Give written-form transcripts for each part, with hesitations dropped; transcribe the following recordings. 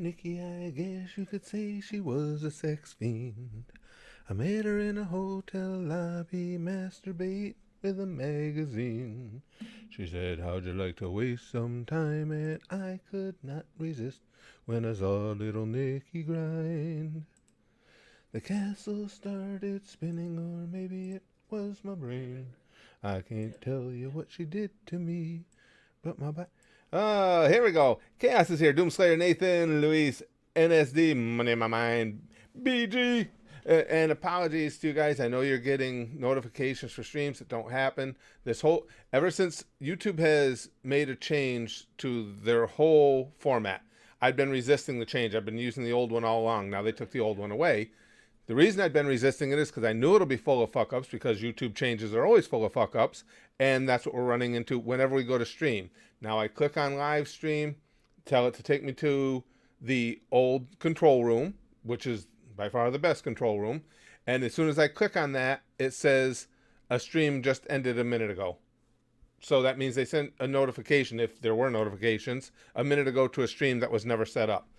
Nikki, I guess you could say she was a sex fiend. I met her in a hotel lobby, masturbate with a magazine. She said, how'd you like to waste some time? And I could not resist when I saw little Nikki grind. The castle started spinning, or maybe it was my brain. I can't tell you what she did to me, but my back. Here we go. Chaos is here. Doomslayer, Nathan, Luis, NSD, Money in My Mind, BG. And apologies to you guys. I know you're getting notifications for streams that don't happen. Ever since YouTube has made a change to their whole format, I've been resisting the change. I've been using the old one all along. Now they took the old one away. The reason I've been resisting it is because I knew it'll be full of fuck ups, because YouTube changes are always full of fuck ups, and that's what we're running into whenever we go to stream. Now I click on live stream, tell it to take me to the old control room, which is by far the best control room, and as soon as I click on that, it says a stream just ended a minute ago. So that means they sent a notification, if there were notifications, a minute ago to a stream that was never set up.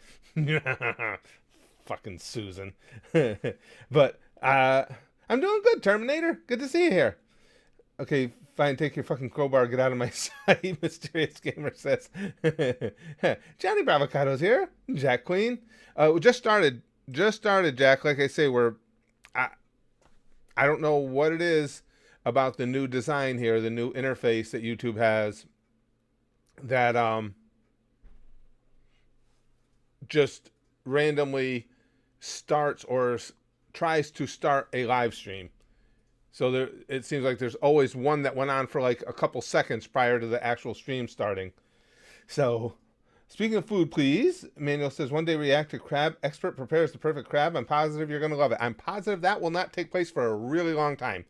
Fucking Susan. But I'm doing good, Terminator. Good to see you here. Okay, fine. Take your fucking crowbar. Get out of my sight. Mysterious Gamer says. Johnny Bravocado's here. Jack Queen. We just started. Jack. Like I say, I don't know what it is about the new design here, the new interface that YouTube has, that just randomly starts or tries to start a live stream. So it seems like there's always one that went on for like a couple seconds prior to the actual stream starting. So, speaking of food, please. Manuel says, one day react to crab expert prepares the perfect crab. I'm positive you're going to love it. I'm positive that will not take place for a really long time.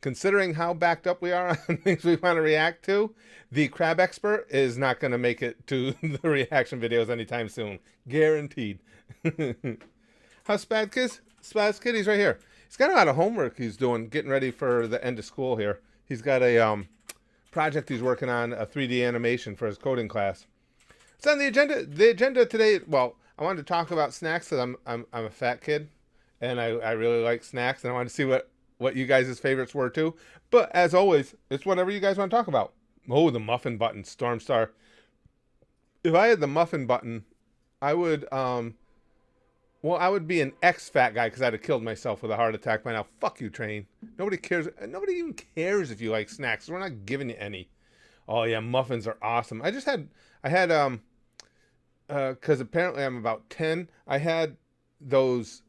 Considering how backed up we are on things we want to react to, the crab expert is not going to make it to the reaction videos anytime soon. Guaranteed. How's Spaz Kid? He's right here. He's got a lot of homework he's doing, getting ready for the end of school here. He's got a project he's working on, a 3D animation for his coding class. It's on the agenda. The agenda today, well, I wanted to talk about snacks because I'm a fat kid, and I really like snacks, and I wanted to see what you guys' favorites were too. But as always, it's whatever you guys want to talk about. Oh, the muffin button, Stormstar. If I had the muffin button, I would I would be an ex-fat guy because I'd have killed myself with a heart attack by now. Fuck you, Train. Nobody cares. Nobody even cares if you like snacks. We're not giving you any. Oh yeah, muffins are awesome. I had because apparently I'm about 10. I had those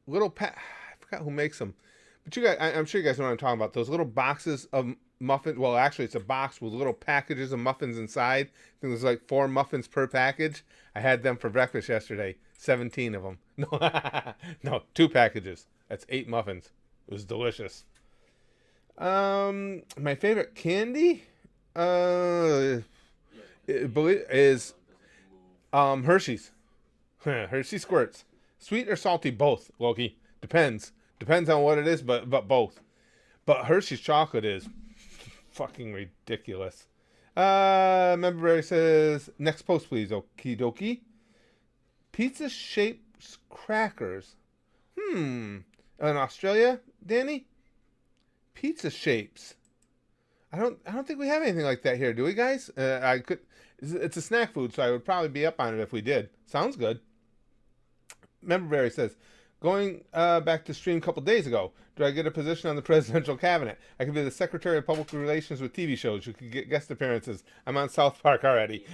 little I forgot who makes them, but you guys, I'm sure you guys know what I'm talking about. Those little boxes of muffins. Well, actually, it's a box with little packages of muffins inside. I think there's like 4 muffins per package. I had them for breakfast yesterday. 17 of them. No, no, 2 packages. That's 8 muffins. It was delicious. My favorite candy, is Hershey's. Hershey Squirts. Sweet or salty, both. Loki, depends. Depends on what it is, but both. But Hershey's chocolate is fucking ridiculous. Member Barry says, next post please. Okie dokie. Pizza shaped crackers. In Australia, Danny? Pizza shapes. I don't think we have anything like that here, do we, guys? It's a snack food, so I would probably be up on it if we did. Sounds good. Member Barry says, going back to stream a couple days ago, do I get a position on the presidential cabinet? I could be the Secretary of Public Relations with TV shows. You could get guest appearances. I'm on South Park already.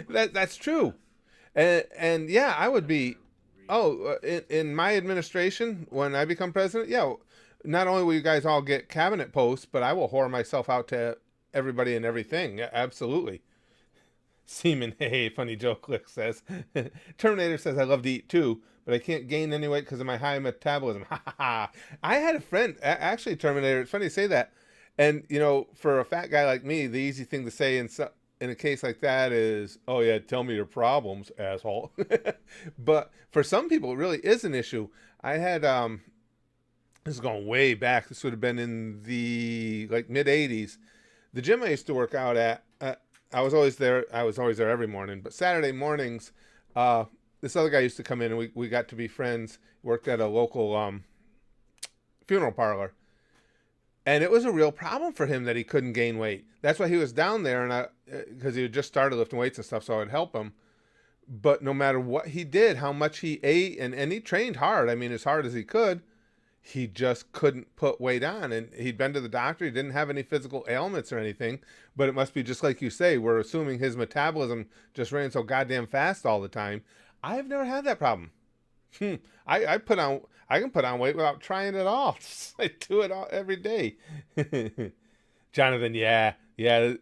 That's true. And yeah, I would be. Oh, in my administration, when I become president, yeah, not only will you guys all get cabinet posts, but I will whore myself out to everybody and everything. Yeah, absolutely. Seaman, hey, funny joke, Click says. Terminator says, I love to eat too, but I can't gain any weight because of my high metabolism. Ha ha ha. I had a friend, actually, Terminator, it's funny to say that. And, you know, for a fat guy like me, the easy thing to say in a case like that is, oh yeah, tell me your problems, asshole. But for some people, it really is an issue. I had, this is going way back. This would have been in the like mid 80s. The gym I used to work out at, I was always there every morning, but Saturday mornings, this other guy used to come in, and we got to be friends. Worked at a local funeral parlor, and it was a real problem for him that he couldn't gain weight. That's why he was down there, and because he had just started lifting weights and stuff, so I would help him. But no matter what he did, how much he ate, and he trained hard. I mean, as hard as he could, he just couldn't put weight on. And he'd been to the doctor. He didn't have any physical ailments or anything. But it must be just like you say. We're assuming his metabolism just ran so goddamn fast all the time. I've never had that problem. I can put on weight without trying at all. I do it all every day. Jonathan, yeah, I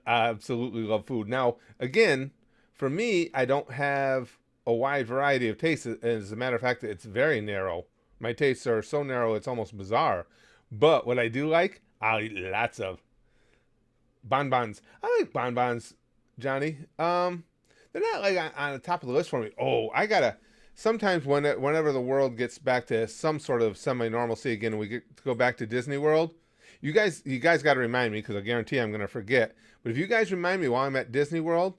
absolutely love food. Now, again, for me, I don't have a wide variety of tastes. As a matter of fact, it's very narrow. My tastes are so narrow, it's almost bizarre. But what I do like, I'll eat lots of bonbons. I like bonbons, Johnny. They're not like on the top of the list for me. Oh, I gotta. Sometimes whenever the world gets back to some sort of semi-normalcy again, and we get to go back to Disney World, you guys got to remind me, because I guarantee I'm going to forget. But if you guys remind me while I'm at Disney World,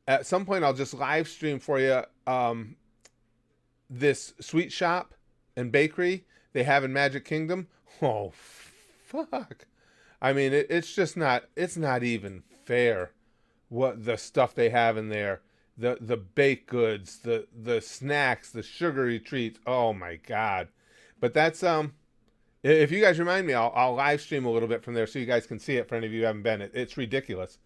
at some point I'll just live stream for you this sweet shop and bakery they have in Magic Kingdom. Oh, fuck. I mean, it's just not, it's not even fair what the stuff they have in there. The baked goods, the snacks, the sugary treats. Oh my God. But that's, if you guys remind me, I'll live stream a little bit from there so you guys can see it for any of you who haven't been. It's ridiculous.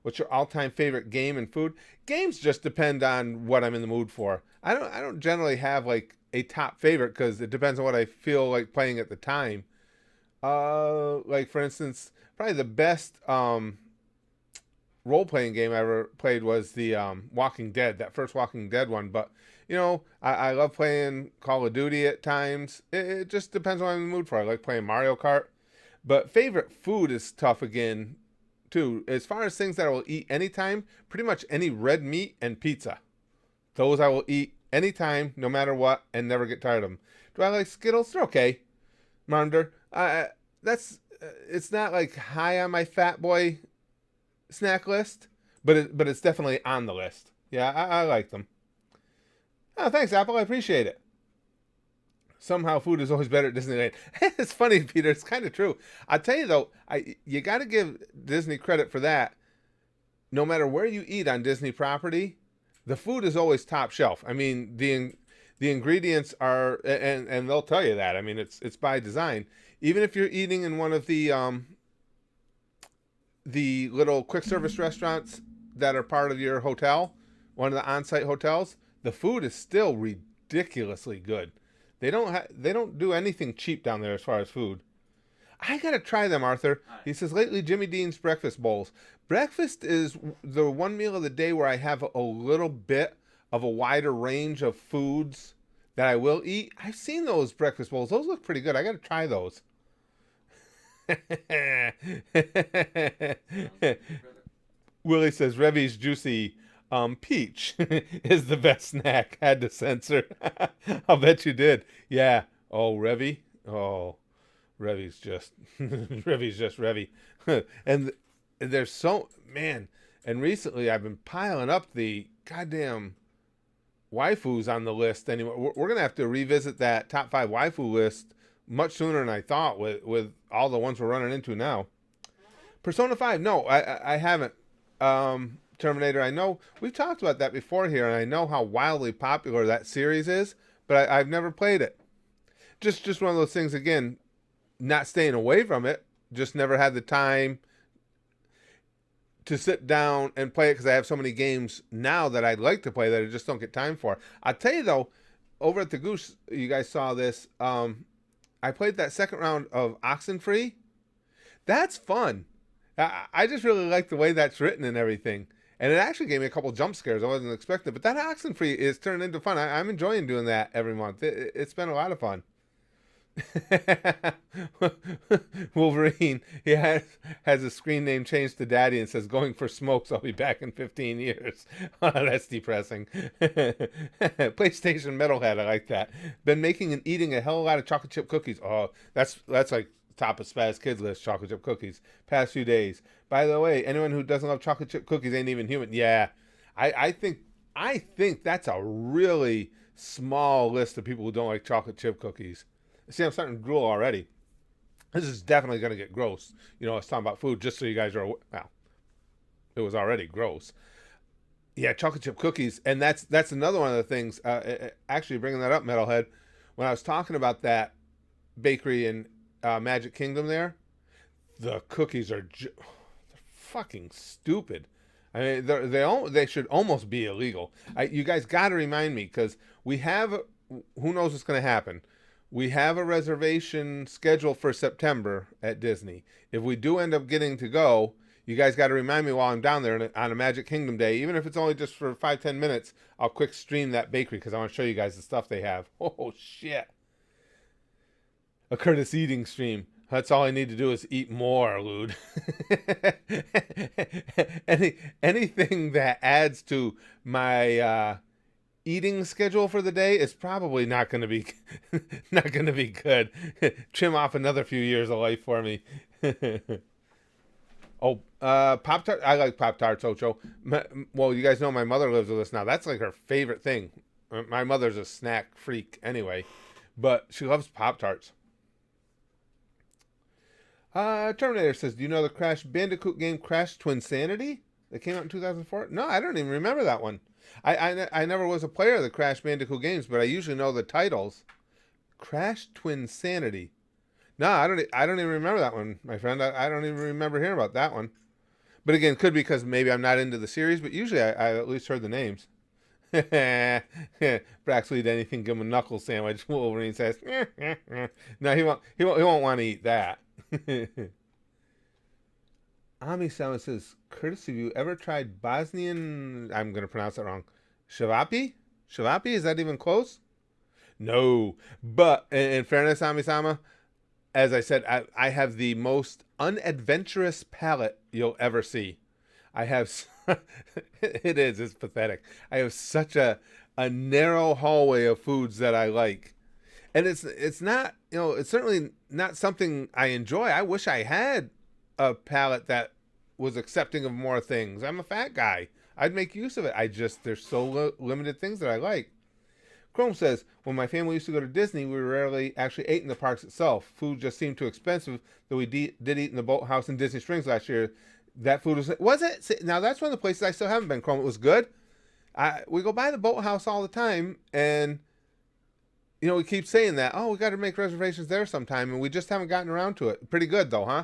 What's your all-time favorite game and food? Games just depend on what I'm in the mood for. I don't generally have like a top favorite because it depends on what I feel like playing at the time. Like for instance, probably the best role-playing game I ever played was the Walking Dead, that first Walking Dead one. But you know, I love playing Call of Duty at times. It just depends on what I'm in the mood for. I like playing Mario Kart. But favorite food is tough again too. As far as things that I will eat anytime, pretty much any red meat and pizza. Those I will eat anytime, no matter what, and never get tired of them. Do I like Skittles? They're okay. Marnder, it's not like high on my fat boy snack list, but it's definitely on the list. Yeah, I like them. Oh, thanks, Apple. I appreciate it. Somehow food is always better at Disneyland. It's funny, Peter. It's kind of true. I'll tell you, though, you got to give Disney credit for that. No matter where you eat on Disney property, the food is always top shelf. I mean, the ingredients are, and they'll tell you that. I mean, it's by design. Even if you're eating in one of the little quick service restaurants that are part of your hotel, one of the on-site hotels, the food is still ridiculously good. They don't do anything cheap down there as far as food. I gotta try them, Arthur. He says lately Jimmy Dean's breakfast bowls. Breakfast is the one meal of the day where I have a little bit of a wider range of foods that I will eat. I've seen those breakfast bowls. Those look pretty good. I gotta try those. Willie says Revy's juicy peach is the best snack. Had to censor. I'll bet you did. Yeah. Oh, Revy. Oh, Revy's just Revy's just Revy. And there's so, man. And recently I've been piling up the goddamn waifus on the list. Anyway, we're gonna have to revisit that top 5 waifu list much sooner than I thought with all the ones we're running into now. Persona 5, no, I haven't. Terminator, I know we've talked about that before here, and I know how wildly popular that series is, but I've never played it. Just one of those things, again, not staying away from it, just never had the time to sit down and play it because I have so many games now that I'd like to play that I just don't get time for. I'll tell you though, over at the Goose, you guys saw this, I played that second round of Oxenfree. That's fun. I just really like the way that's written and everything. And it actually gave me a couple jump scares I wasn't expecting. But that Oxenfree is turning into fun. I'm enjoying doing that every month. It's been a lot of fun. Wolverine, he has a screen name changed to Daddy and says, going for smokes, I'll be back in 15 years. That's depressing. PlayStation Metalhead, I like that. Been making and eating a hell of a lot of chocolate chip cookies. Oh, that's like top of Spaz Kids list, chocolate chip cookies. Past few days. By the way, anyone who doesn't love chocolate chip cookies ain't even human. Yeah, I think I think that's a really small list of people who don't like chocolate chip cookies. See, I'm starting to drool already. This is definitely going to get gross. I was talking about food just so you guys are, well, it was already gross. Yeah, chocolate chip cookies, and that's another one of the things. Actually, bringing that up, Metalhead, when I was talking about that bakery in Magic Kingdom, there, the cookies are they're fucking stupid. I mean, they should almost be illegal. You guys got to remind me because we have who knows what's going to happen. We have a reservation scheduled for September at Disney. If we do end up getting to go, you guys got to remind me while I'm down there on a Magic Kingdom day, even if it's only just for 5-10 minutes. I'll quick stream that bakery because I want to show you guys the stuff they have. Oh shit! A Curtis eating stream. That's all I need to do is eat more, Lude. Anything that adds to my eating schedule for the day is probably not going to be not going to be good. Trim off another few years of life for me. Oh, Pop Tart. I like Pop Tarts, Ocho. Well, you guys know my mother lives with us now. That's like her favorite thing. My mother's a snack freak anyway, but she loves Pop Tarts. Terminator says, "Do you know the Crash Bandicoot game Crash Twinsanity that came out in 2004?" No, I don't even remember that one. I never was a player of the Crash Bandicoot games, but I usually know the titles. Crash Twinsanity. No, I don't even remember that one, my friend. I don't even remember hearing about that one. But again, could be because maybe I'm not into the series, but usually I at least heard the names. Brax will eat anything, give him a knuckle sandwich. Wolverine says, no, he won't want to eat that. Ami Sama says, Curtis, have you ever tried Bosnian? I'm going to pronounce it wrong. Shavapi? Shavapi? Is that even close? No. But in fairness, Ami Sama, as I said, I have the most unadventurous palate you'll ever see. I have, it's pathetic. I have such a narrow hallway of foods that I like. And it's not, it's certainly not something I enjoy. I wish I had a palate that was accepting of more things. I'm a fat guy. I'd make use of it. There's so limited things that I like. Chrome says, when my family used to go to Disney, we rarely actually ate in the parks itself. Food just seemed too expensive, though we did eat in the boathouse in Disney Springs last year. That food was it? Now that's one of the places I still haven't been, Chrome. It was good. We go by the boathouse all the time, and we keep saying that, we got to make reservations there sometime, and we just haven't gotten around to it. Pretty good, though, huh?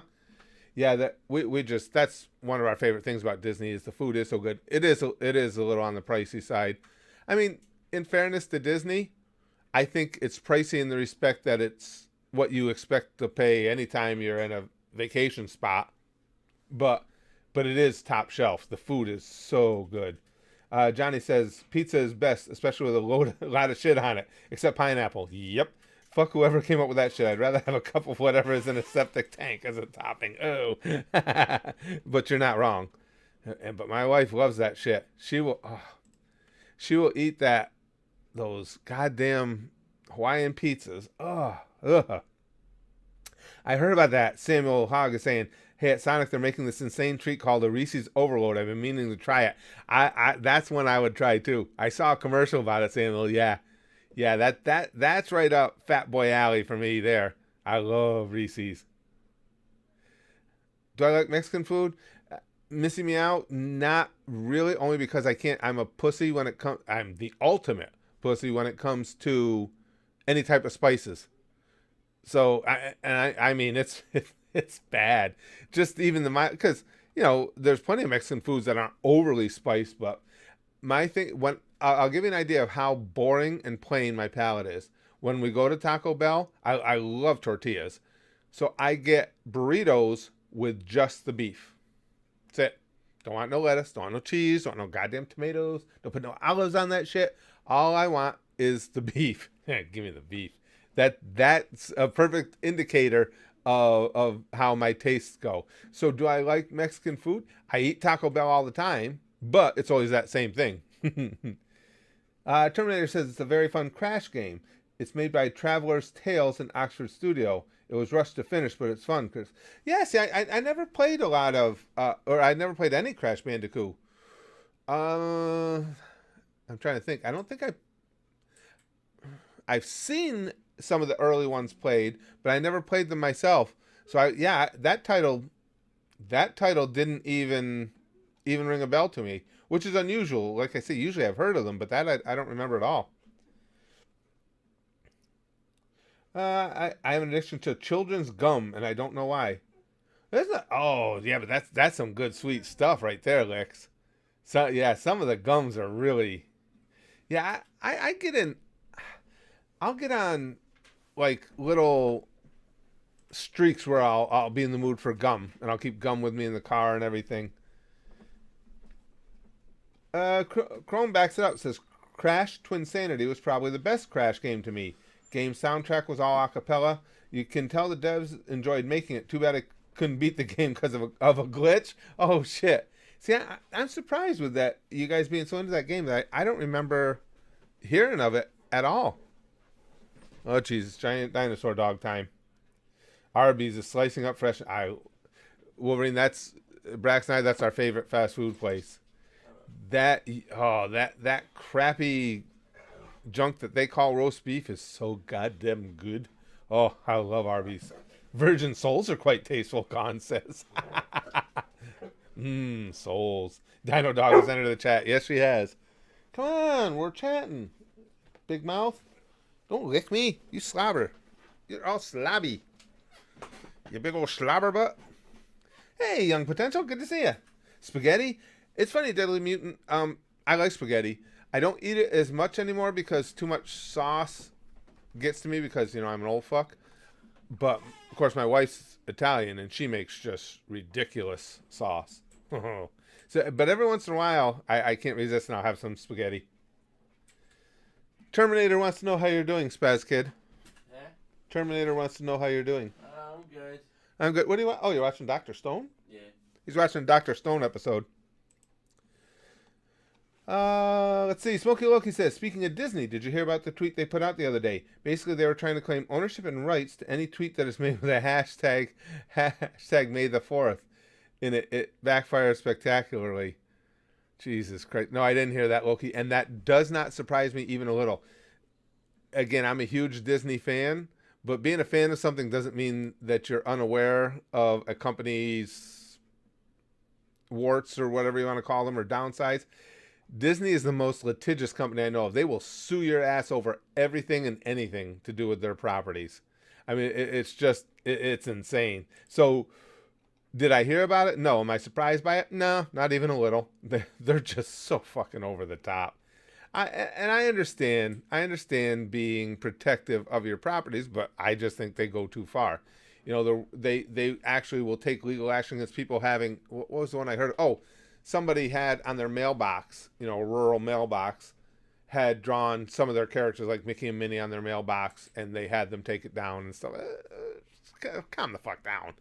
Yeah, that's one of our favorite things about Disney is the food is so good. It is a little on the pricey side. I mean, in fairness to Disney, I think it's pricey in the respect that it's what you expect to pay anytime you're in a vacation spot. But it is top shelf. The food is so good. Johnny says, pizza is best, especially with a lot of shit on it, except pineapple. Yep. Fuck whoever came up with that shit. I'd rather have a cup of whatever is in a septic tank as a topping. Oh. But you're not wrong. But my wife loves that shit. She will eat those goddamn Hawaiian pizzas. Ugh. I heard about that. Samuel Hogg is saying, hey, at Sonic, they're making this insane treat called a Reese's Overload. I've been meaning to try it. That's one I would try, too. I saw a commercial about it, Samuel. Yeah, that's right up Fat Boy Alley for me there. I love Reese's. Do I like Mexican food? Missing me out? Not really, only because I can't. I'm a pussy when it comes. I'm the ultimate pussy when it comes to any type of spices. So I mean it's bad. Just even because there's plenty of Mexican foods that aren't overly spiced, but my thing I'll give you an idea of how boring and plain my palate is. When we go to Taco Bell, I love tortillas, so I get burritos with just the beef. That's it. Don't want no lettuce, don't want no cheese, don't want no goddamn tomatoes, don't put no olives on that shit. All I want is the beef. Give me the beef. That's a perfect indicator of how my tastes go. So do I like Mexican food? I eat Taco Bell all the time, but it's always that same thing. Terminator says it's a very fun Crash game. It's made by Traveler's Tales in Oxford Studio. It was rushed to finish, but it's fun. Yeah, see, I never played a lot of, or I never played any Crash Bandicoot. I'm trying to think. I don't think I've seen some of the early ones played, but I never played them myself. So that title didn't even ring a bell to me, which is unusual. Like I say, usually I've heard of them, but that I don't remember at all. I have an addiction to children's gum, and I don't know why. That's not, oh yeah, but that's some good sweet stuff right there, Lex. So yeah, some of the gums are really yeah. I get in. I'll get on like little streaks where I'll be in the mood for gum, and I'll keep gum with me in the car and everything. Chrome backs it up. Says Crash Twinsanity was probably the best Crash game to me. Game soundtrack was all a cappella. You can tell the devs enjoyed making it. Too bad it couldn't beat the game because of a glitch. Oh shit! See, I'm surprised with that. You guys being so into that game that I don't remember hearing of it at all. Oh Jesus! Giant dinosaur dog time. Arby's is slicing up fresh. Wolverine. That's Brax and I. That's our favorite fast food place. That crappy junk that they call roast beef is so goddamn good. Oh, I love Arby's. Virgin soles are quite tasteful, Khan says. Souls. Dino Dog has entered the chat. Yes, she has. Come on, we're chatting. Big mouth. Don't lick me. You slobber. You're all slobby. You big old slobber butt. Hey, Young Potential. Good to see you. Spaghetti. It's funny, Deadly Mutant. I like spaghetti. I don't eat it as much anymore because too much sauce gets to me because, I'm an old fuck. But, of course, my wife's Italian and she makes just ridiculous sauce. But every once in a while, I can't resist and I'll have some spaghetti. Terminator wants to know how you're doing, Spaz Kid. Yeah? Terminator wants to know how you're doing. I'm good. I'm good. What do you want? Oh, you're watching Dr. Stone? Yeah. He's watching a Dr. Stone episode. Let's see. Smokey Loki says, speaking of Disney, did you hear about the tweet they put out the other day? Basically, they were trying to claim ownership and rights to any tweet that is made with a hashtag May the 4th. And it backfired spectacularly. Jesus Christ. No, I didn't hear that, Loki. And that does not surprise me even a little. Again, I'm a huge Disney fan, but being a fan of something doesn't mean that you're unaware of a company's warts or whatever you want to call them or downsides. Disney is the most litigious company I know of. They will sue your ass over everything and anything to do with their properties. I mean, it's insane. So, did I hear about it? No. Am I surprised by it? No, not even a little. They're just so fucking over the top. I understand. I understand being protective of your properties, but I just think they go too far. They actually will take legal action against people having. What was the one I heard? Oh. Somebody had on their mailbox, a rural mailbox, had drawn some of their characters like Mickey and Minnie on their mailbox, and they had them take it down and stuff. Calm the fuck down.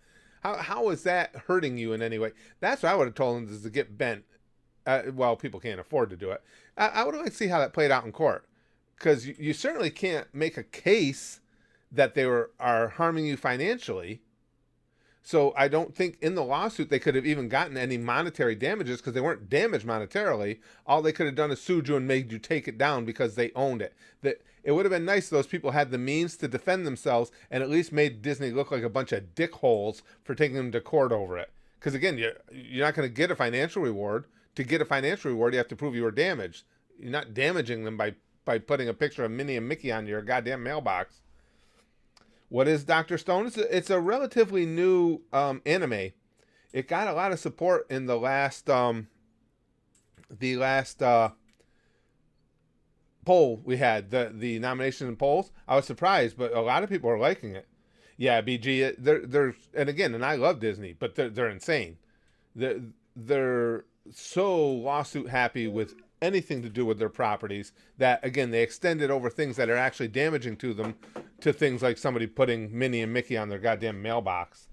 How is that hurting you in any way? That's what I would have told them, is to get bent. Well, people can't afford to do it. I would like to see how that played out in court, because you certainly can't make a case that they are harming you financially. So I don't think in the lawsuit they could have even gotten any monetary damages because they weren't damaged monetarily. All they could have done is sued you and made you take it down because they owned it. It would have been nice if those people had the means to defend themselves and at least made Disney look like a bunch of dickholes for taking them to court over it. Because again, you're not going to get a financial reward. To get a financial reward, you have to prove you were damaged. You're not damaging them by putting a picture of Minnie and Mickey on your goddamn mailbox. What is Dr. Stone? It's a relatively new anime. It got a lot of support in the last poll we had, the nomination and polls. I was surprised, but a lot of people are liking it. Yeah, BG. They're and I love Disney, but they're insane. They're so lawsuit happy with anything to do with their properties that, again, they extend it over things that are actually damaging to them, to things like somebody putting Minnie and Mickey on their goddamn mailbox.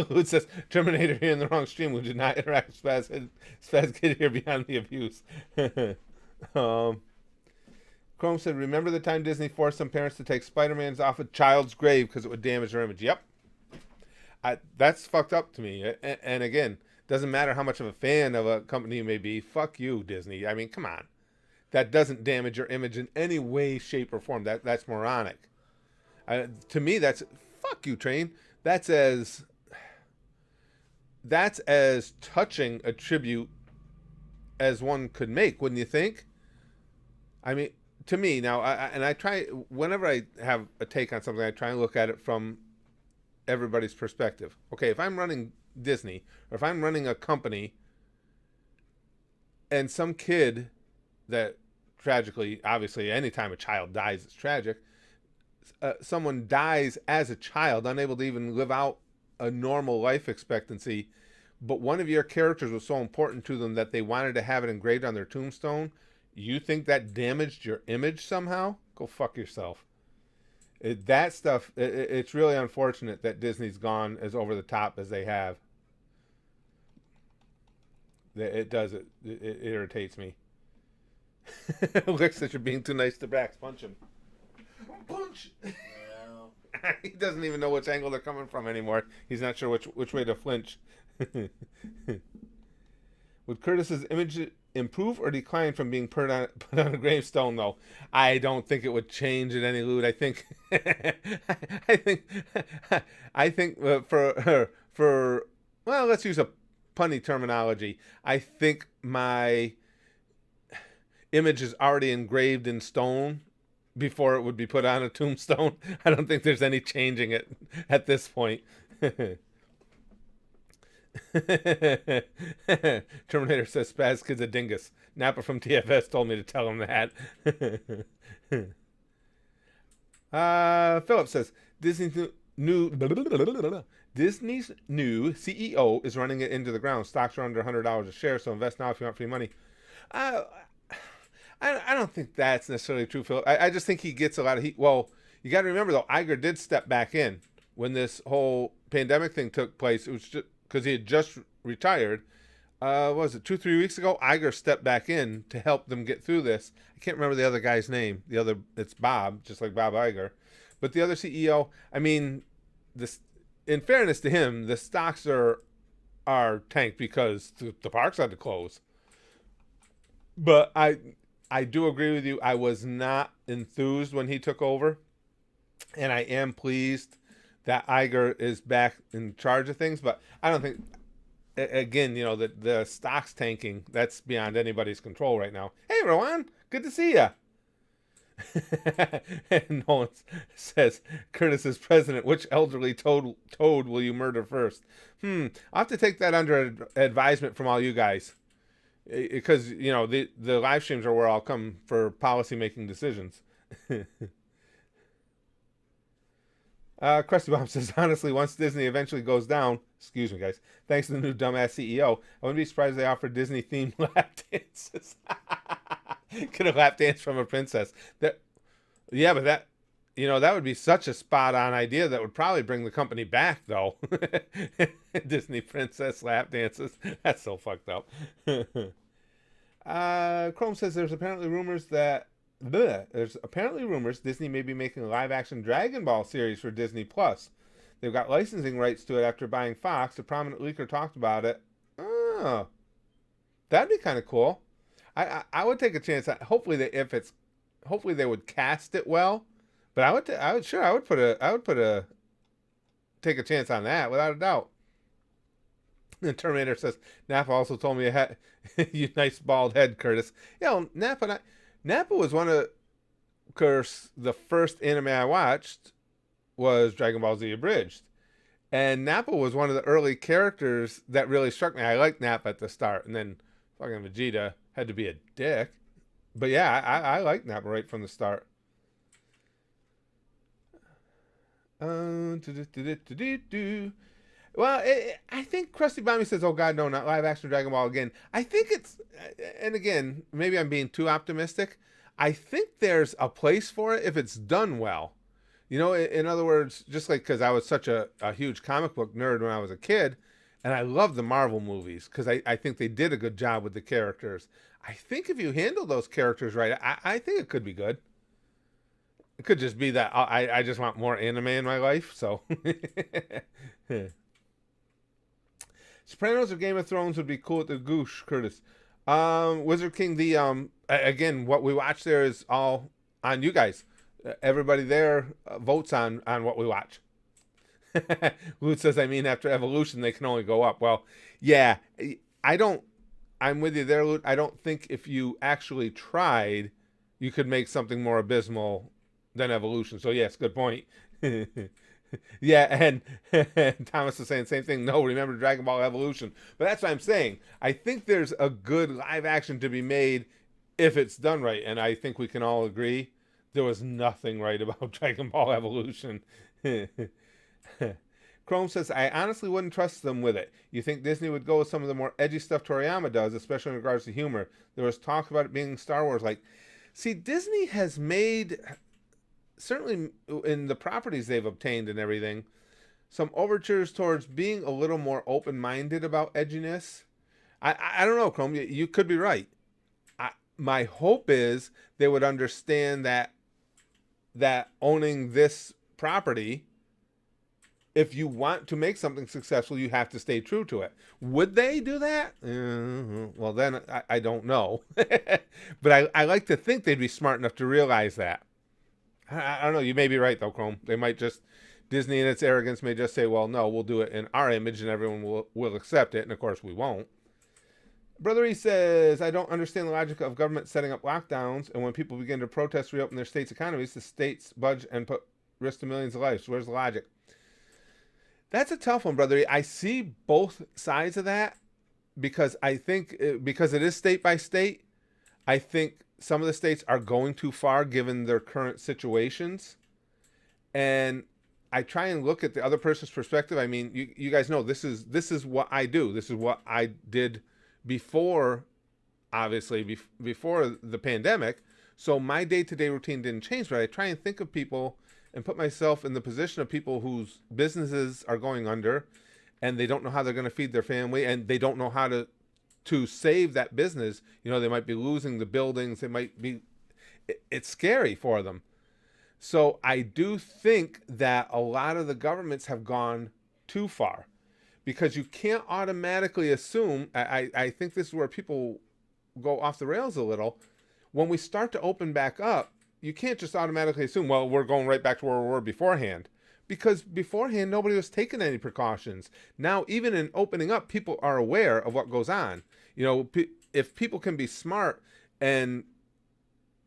Who says Terminator here in the wrong stream? We did not interact with Spaz Kid here beyond the abuse. Chrome said, remember the time Disney forced some parents to take Spider-Man's off a child's grave because it would damage their image? Yep. That's fucked up to me. And again, Doesn't matter how much of a fan of a company you may be. Fuck you, Disney. I mean, come on. That doesn't damage your image in any way, shape, or form. That's moronic. To me, that's fuck you, Train. That's as that's as touching a tribute as one could make, wouldn't you think? I mean, to me now, I try whenever I have a take on something, I try and look at it from everybody's perspective. Okay, if I'm running Disney or if I'm running a company, and some kid that tragically, obviously, anytime a child dies, it's tragic. Someone dies as a child, unable to even live out a normal life expectancy, but one of your characters was so important to them that they wanted to have it engraved on their tombstone. You think that damaged your image somehow? Go fuck yourself. That stuff, it's really unfortunate that Disney's gone as over the top as they have. It does. It irritates me. Looks that you're being too nice to Brax. Punch him. Punch! Well, He doesn't even know which angle they're coming from anymore. He's not sure which way to flinch. Would Curtis's image improve or decline from being put on a gravestone? Though I don't think it would change it any, Lude. I think, I think, I think for well, let's use a punny terminology. I think my image is already engraved in stone before it would be put on a tombstone. I don't think there's any changing it at this point. Terminator says Spaz Kid's a dingus. Napa from TFS told me to tell him that. Philip says Disney's new CEO is running it into the ground. Stocks are under $100 a share, so invest now if you want free money. I don't think that's necessarily true, Philip. I just think he gets a lot of heat. Well, you got to remember though, Iger did step back in when this whole pandemic thing took place. It was just because he had just retired. What was it 2-3 weeks ago? Iger stepped back in to help them get through this. I can't remember the other guy's name. It's Bob, just like Bob Iger. But the other CEO, I mean, this. In fairness to him, the stocks are tanked because the parks had to close. But I do agree with you. I was not enthused when he took over, and I am pleased that Iger is back in charge of things. But I don't think, again, you know, the stock's tanking. That's beyond anybody's control right now. Hey, Rowan, good to see you. And Nolan says, Curtis is president. Which elderly toad will you murder first? I'll have to take that under advisement from all you guys. Because, you know, the live streams are where I'll come for policy making decisions. Krusty Bomb says, honestly, once Disney eventually goes down, excuse me, guys, thanks to the new dumbass CEO, I wouldn't be surprised if they offer Disney themed lap dances. Get a lap dance from a princess. Yeah, but that, you know, that would be such a spot on idea that would probably bring the company back, though. Disney princess lap dances. That's so fucked up. Chrome says there's apparently rumors Disney may be making a live action Dragon Ball series for Disney Plus. They've got licensing rights to it after buying Fox. A prominent leaker talked about it. Oh, that'd be kind of cool. I would take a chance. Hopefully they would cast it well. But I would take a chance on that without a doubt. The Terminator says, Napa also told me you nice bald head, Curtis. Yeah, well, Napa was one of course the first anime I watched was Dragon Ball Z Abridged. And Nappa was one of the early characters that really struck me. I liked Nappa at the start, and then fucking Vegeta had to be a dick. But yeah, I liked Nappa right from the start. Well, I think Krusty Bommy says, oh God, no, not live action Dragon Ball again. I think it's, and again, maybe I'm being too optimistic. I think there's a place for it if it's done well. You know, in other words, just like because I was such a huge comic book nerd when I was a kid, and I love the Marvel movies because I think they did a good job with the characters. I think if you handle those characters right, I think it could be good. It could just be that I just want more anime in my life. So Sopranos or Game of Thrones would be cool with the goosh, Curtis. Wizard King, the again, what we watch there is all on you guys. Everybody there votes on what we watch. Loot says, I mean, after Evolution, they can only go up. Well, yeah, I don't. I'm with you there, Loot. I don't think if you actually tried, you could make something more abysmal than Evolution. So yes, good point. Yeah, and Thomas is saying the same thing. No, remember Dragon Ball Evolution. But that's what I'm saying. I think there's a good live action to be made if it's done right. And I think we can all agree there was nothing right about Dragon Ball Evolution. Chrome says, I honestly wouldn't trust them with it. You think Disney would go with some of the more edgy stuff Toriyama does, especially in regards to humor? There was talk about it being Star Wars. Like, see, Disney has made, certainly in the properties they've obtained and everything, some overtures towards being a little more open-minded about edginess. I don't know, Chrome. You could be right. My hope is they would understand that owning this property, if you want to make something successful, you have to stay true to it. Would they do that? Well, then I don't know. But I like to think they'd be smart enough to realize that. I don't know. You may be right, though, Chrome. They might just, Disney in its arrogance may just say, well, no, we'll do it in our image and everyone will accept it. And, of course, we won't. Brother E says, I don't understand the logic of government setting up lockdowns. And when people begin to protest, reopen their states' economies, the states budge and put risk to millions of lives. Where's the logic? That's a tough one, brother. I see both sides of that because I think, because it is state by state, I think some of the states are going too far given their current situations. And I try and look at the other person's perspective. I mean, you guys know this is what I do. This is what I did before, obviously, before the pandemic. So my day-to-day routine didn't change, but I try and think of people and put myself in the position of people whose businesses are going under and they don't know how they're going to feed their family and they don't know how to save that business. You know, they might be losing the buildings. They might be, it's scary for them. So I do think that a lot of the governments have gone too far because you can't automatically assume, I think this is where people go off the rails a little. When we start to open back up, you can't just automatically assume, well, we're going right back to where we were beforehand. Because beforehand, nobody was taking any precautions. Now, even in opening up, people are aware of what goes on. You know, if people can be smart and,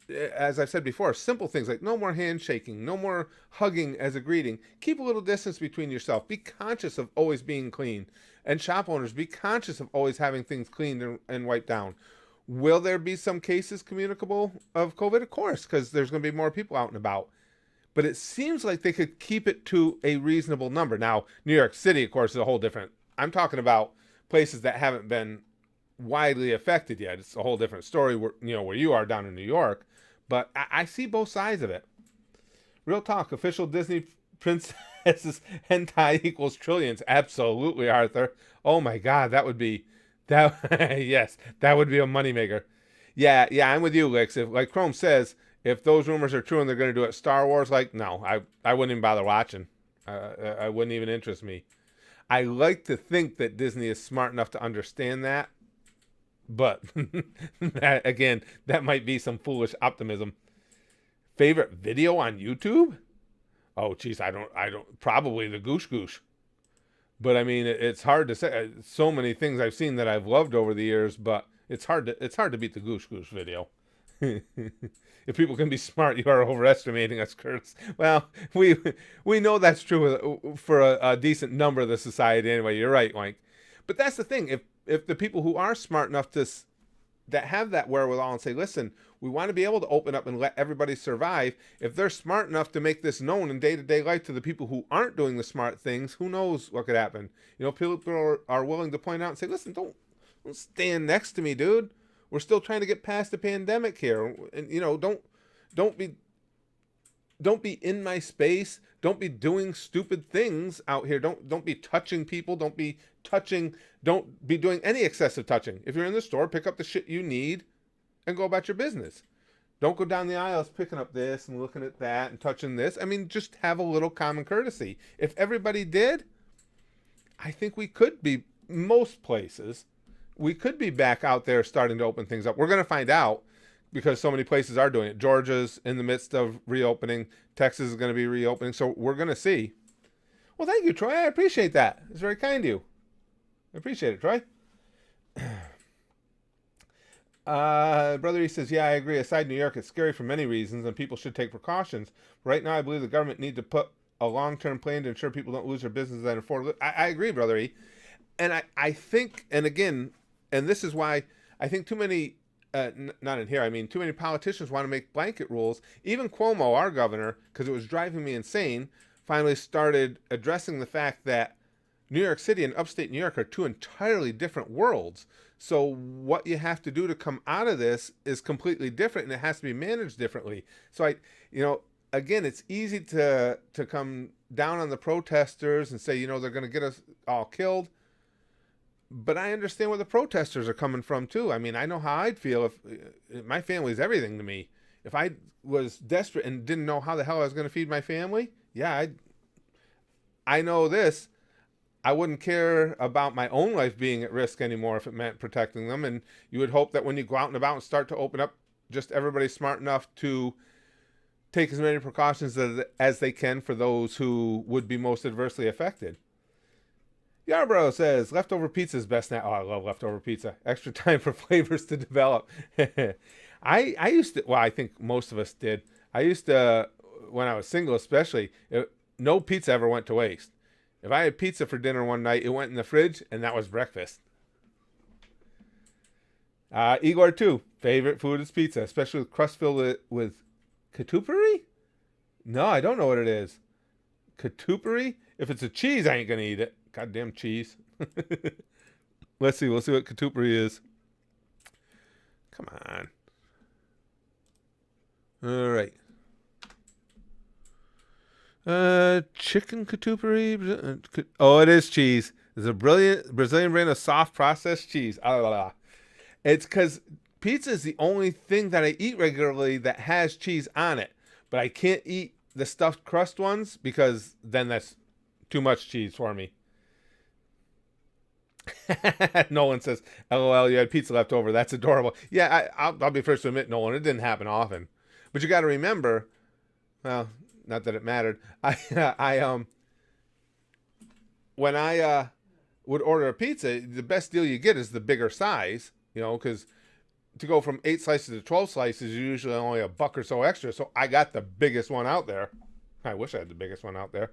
as I've said before, simple things like no more handshaking, no more hugging as a greeting. Keep a little distance between yourself. Be conscious of always being clean. And shop owners, be conscious of always having things cleaned and wiped down. Will there be some cases communicable of COVID? Of course, because there's going to be more people out and about. But it seems like they could keep it to a reasonable number. Now, New York City, of course, is a whole different. I'm talking about places that haven't been widely affected yet. It's a whole different story where you are down in New York. But I see both sides of it. Real talk, official Disney princesses hentai equals trillions. Absolutely, Arthur. Oh my God, that would be... yes, that would be a moneymaker. Yeah, I'm with you, Lix. If, like Chrome says, if those rumors are true and they're going to do it Star Wars, like, no, I wouldn't even bother watching. I wouldn't even interest me. I like to think that Disney is smart enough to understand that. But, again, that might be some foolish optimism. Favorite video on YouTube? Oh, geez, I don't, probably the Goosh Goosh. But I mean, it's hard to say. So many things I've seen that I've loved over the years, but it's hard to beat the Goosh Goosh video. If people can be smart, you are overestimating us, Kurtz. Well, we know that's true for a decent number of the society anyway. You're right, Mike. But that's the thing. If the people who are smart enough that have that wherewithal and say, listen, we want to be able to open up and let everybody survive. If they're smart enough to make this known in day-to-day life to the people who aren't doing the smart things, who knows what could happen? You know, people are willing to point out and say, listen, don't stand next to me, dude. We're still trying to get past the pandemic here. And, don't be in my space. Don't be doing stupid things out here. Don't be touching people. Don't be doing any excessive touching. If you're in the store, pick up the shit you need and go about your business. Don't go down the aisles picking up this and looking at that and touching this. I mean, just have a little common courtesy. If everybody did, I think we could be most places. We could be back out there starting to open things up. We're going to find out because so many places are doing it. Georgia's in the midst of reopening. Texas is going to be reopening. So we're going to see. Well, thank you, Troy. I appreciate that. It's very kind of you. I appreciate it, Troy. Brother E says, yeah, I agree. Aside New York, it's scary for many reasons, and people should take precautions. Right now, I believe the government need to put a long-term plan to ensure people don't lose their businesses and afford. I agree, Brother E. And I think, and again, and this is why I think too many, not in here, I mean, too many politicians want to make blanket rules. Even Cuomo, our governor, because it was driving me insane, finally started addressing the fact that New York City and upstate New York are two entirely different worlds. So what you have to do to come out of this is completely different, and it has to be managed differently. So again, it's easy to come down on the protesters and say, they're going to get us all killed. But I understand where the protesters are coming from too. I mean, I know how I'd feel if my family's everything to me. If I was desperate and didn't know how the hell I was going to feed my family, yeah, I know this. I wouldn't care about my own life being at risk anymore if it meant protecting them. And you would hope that when you go out and about and start to open up, just everybody's smart enough to take as many precautions as they can for those who would be most adversely affected. Yarbrough says, leftover pizza is best now. Oh, I love leftover pizza. Extra time for flavors to develop. I used to, well, I think most of us did. I used to, when I was single especially, no pizza ever went to waste. If I had pizza for dinner one night, it went in the fridge, and that was breakfast. Igor, too. Favorite food is pizza, especially with crust filled with Katupari? No, I don't know what it is. Katupari? If it's a cheese, I ain't going to eat it. Goddamn cheese. Let's see. We'll see what Katupari is. Come on. All right. Chicken Katupari. Oh, it is cheese. It's a brilliant Brazilian brand of soft processed cheese. It's because pizza is the only thing that I eat regularly that has cheese on it. But I can't eat the stuffed crust ones because then that's too much cheese for me. Nolan says, LOL, you had pizza left over. That's adorable. Yeah, I'll be first to admit, Nolan, it didn't happen often. But you got to remember, well, not that it mattered. When I would order a pizza, the best deal you get is the bigger size, because to go from 8 slices to 12 slices is usually only $1 or so extra. So I got the biggest one out there. I wish I had the biggest one out there.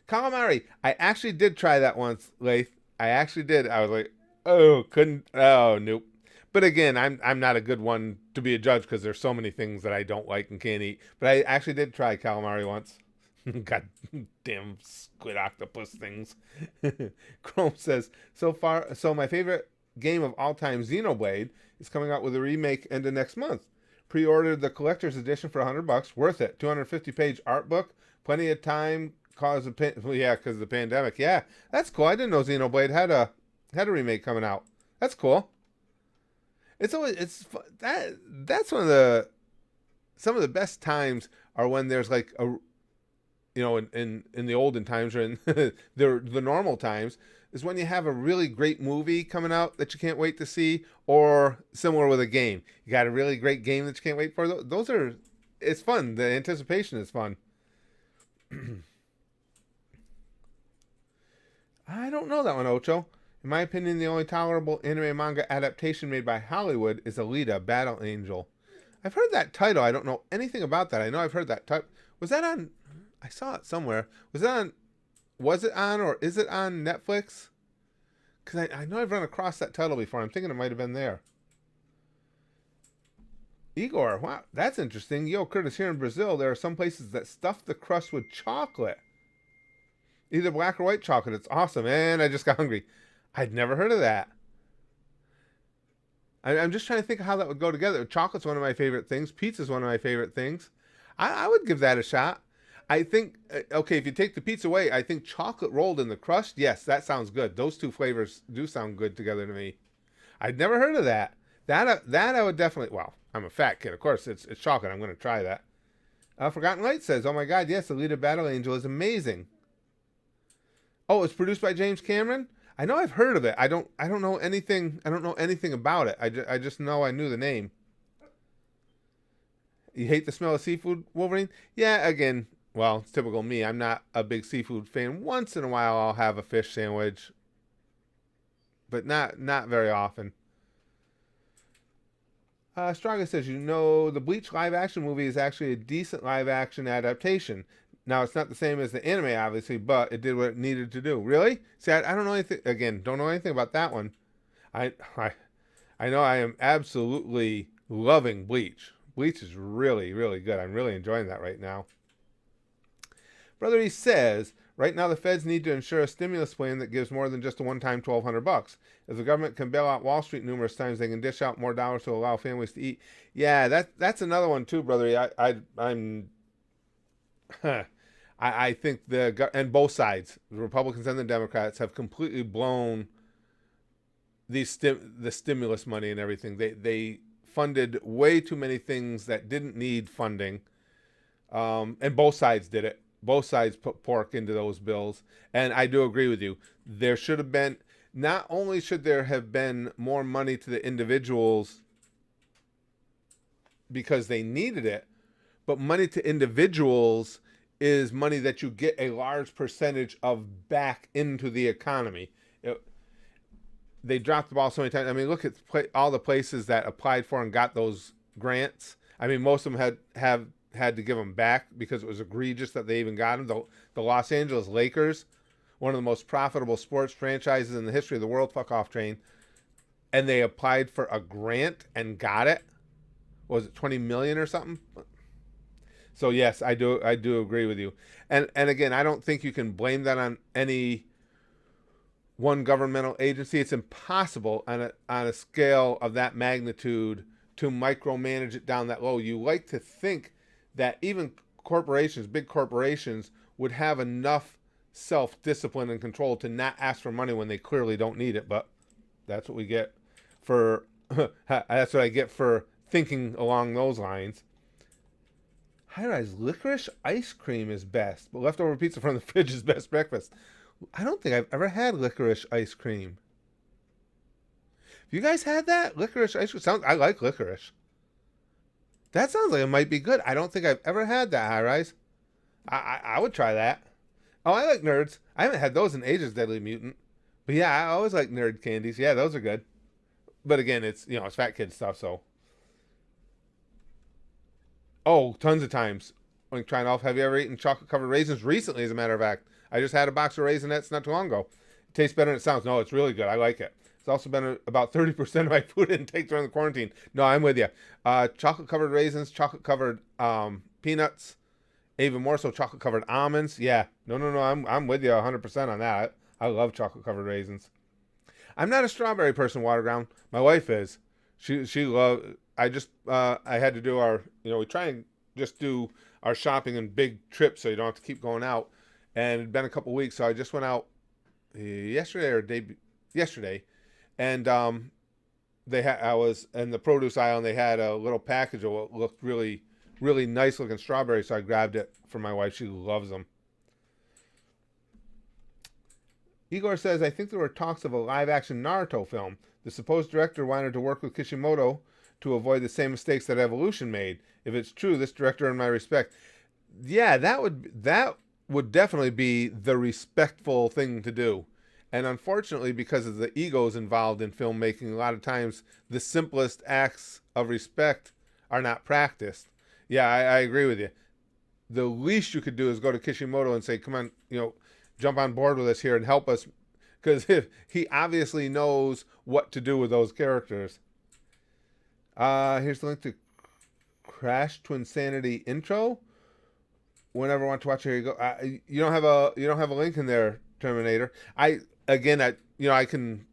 Calamari. I actually did try that once, Laith. I actually did. I was like, nope. But again, I'm not a good one to be a judge because there's so many things that I don't like and can't eat. But I actually did try calamari once. God damn squid octopus things. Chrome says, so my favorite game of all time, Xenoblade, is coming out with a remake end of next month. Pre-ordered the collector's edition for $100. Worth it. 250-page art book. Plenty of time. Because of the pandemic. Yeah, that's cool. I didn't know Xenoblade had a remake coming out. That's cool. That's one of some of the best times are when there's like a, in the olden times or in the normal times is when you have a really great movie coming out that you can't wait to see, or similar with a game. You got a really great game that you can't wait for. It's fun. The anticipation is fun. I don't know that one, Ocho. In my opinion, the only tolerable anime manga adaptation made by Hollywood is Alita, Battle Angel. I've heard that title. I don't know anything about that. I know I've heard that title. Was that on... I saw it somewhere. Was it on or is it on Netflix? Because I know I've run across that title before. I'm thinking it might have been there. Igor, wow, that's interesting. Yo, Curtis, here in Brazil, there are some places that stuff the crust with chocolate. Either black or white chocolate. It's awesome. And I just got hungry. I'd never heard of that. I'm just trying to think of how that would go together. Chocolate's one of my favorite things. Pizza's one of my favorite things. I would give that a shot. I think, okay, if you take the pizza away, I think chocolate rolled in the crust, yes, that sounds good. Those two flavors do sound good together to me. I'd never heard of that. That I would definitely, well, I'm a fat kid. Of course, it's chocolate. I'm going to try that. Forgotten Light says, oh my God, yes, Alita Battle Angel is amazing. Oh, it's produced by James Cameron? I know I've heard of it. I don't know anything. I don't know anything about it. I just know I knew the name. You hate the smell of seafood, Wolverine? Yeah, again, well, it's typical me. I'm not a big seafood fan. Once in a while, I'll have a fish sandwich, but not very often. Straga says, the Bleach live action movie is actually a decent live action adaptation. Now, it's not the same as the anime, obviously, but it did what it needed to do. Really? See, I don't know anything. Again, don't know anything about that one. I, I, I know I am absolutely loving Bleach. Bleach is really, really good. I'm really enjoying that right now. Brother, he says, right now the feds need to ensure a stimulus plan that gives more than just a one-time $1,200. If the government can bail out Wall Street numerous times, they can dish out more dollars to allow families to eat. Yeah, that's another one too, brother. I'm I think and both sides, the Republicans and the Democrats, have completely blown the stimulus money and everything. They funded way too many things that didn't need funding, and both sides did it. Both sides put pork into those bills, and I do agree with you. There should have been, not only should there have been more money to the individuals because they needed it, but money to individuals is money that you get a large percentage of back into the economy. They dropped the ball so many times. I mean, look at all the places that applied for and got those grants. I mean, most of them had to give them back because it was egregious that they even got them. The Los Angeles Lakers, one of the most profitable sports franchises in the history of the world, fuck off train, and they applied for a grant and got it. Was it 20 million or something? So yes, I do agree with you. And again, I don't think you can blame that on any one governmental agency. It's impossible on a scale of that magnitude to micromanage it down that low. You like to think that even corporations, big corporations, would have enough self-discipline and control to not ask for money when they clearly don't need it. But that's what we get for that's what I get for thinking along those lines. High-rise licorice ice cream is best, but leftover pizza from the fridge is best breakfast. I don't think I've ever had licorice ice cream. Have you guys had that? Licorice ice cream? I like licorice. That sounds like it might be good. I don't think I've ever had that, High-rise. I would try that. Oh, I like Nerds. I haven't had those in ages, Deadly Mutant. But yeah, I always like Nerd candies. Yeah, those are good. But again, it's fat kid stuff, so. Oh, tons of times. Like trying off. Have you ever eaten chocolate covered raisins? Recently, as a matter of fact. I just had a box of Raisinets not too long ago. It tastes better than it sounds. No, it's really good. I like it. It's also been about 30% of my food intake during the quarantine. No, I'm with you. Chocolate covered raisins, chocolate covered peanuts, even more so chocolate covered almonds. Yeah. No. I'm with you 100% on that. I love chocolate covered raisins. I'm not a strawberry person, Waterground. My wife is. She loves. I had to do we try and just do our shopping in big trips so you don't have to keep going out. And it'd been a couple weeks, so I just went out yesterday, and I was in the produce aisle, and they had a little package of what looked really, really nice looking strawberries, so I grabbed it for my wife. She loves them. Igor says, I think there were talks of a live-action Naruto film. The supposed director wanted to work with Kishimoto to avoid the same mistakes that Evolution made. If it's true, this director earned my respect. Yeah, that would definitely be the respectful thing to do. And unfortunately, because of the egos involved in filmmaking, a lot of times the simplest acts of respect are not practiced. Yeah, I agree with you. The least you could do is go to Kishimoto and say, come on, jump on board with us here and help us. Because he obviously knows what to do with those characters. Here's the link to Crash to Insanity intro. Whenever I want to watch it, here you go. You don't have a link in there, Terminator. I can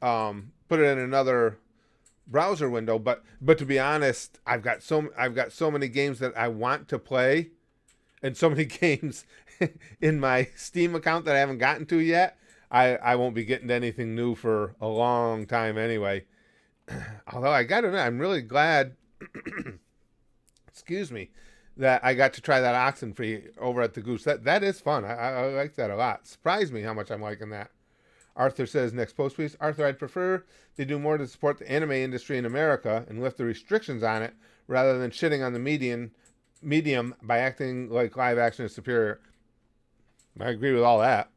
put it in another browser window, but to be honest, I've got so many games that I want to play, and so many games in my Steam account that I haven't gotten to yet. I won't be getting to anything new for a long time anyway. Although I gotta admit, I'm really glad. Excuse me. That I got to try that Oxenfree over at the Goose. That is fun. I like that a lot. Surprised me how much I'm liking that. Arthur says, next post, please. Arthur, I'd prefer they do more to support the anime industry in America and lift the restrictions on it rather than shitting on the medium by acting like live action is superior. I agree with all that.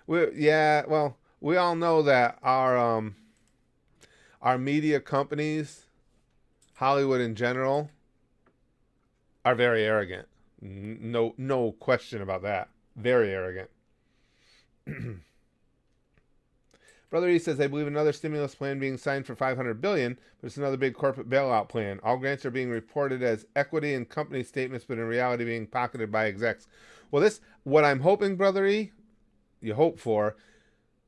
We all know that our media companies, Hollywood in general, are very arrogant. No question about that. Very arrogant. Brother E says, I believe another stimulus plan being signed for $500 billion, but it's another big corporate bailout plan. All grants are being reported as equity in company statements, but in reality being pocketed by execs. Well, what I'm hoping, Brother E, you hope for,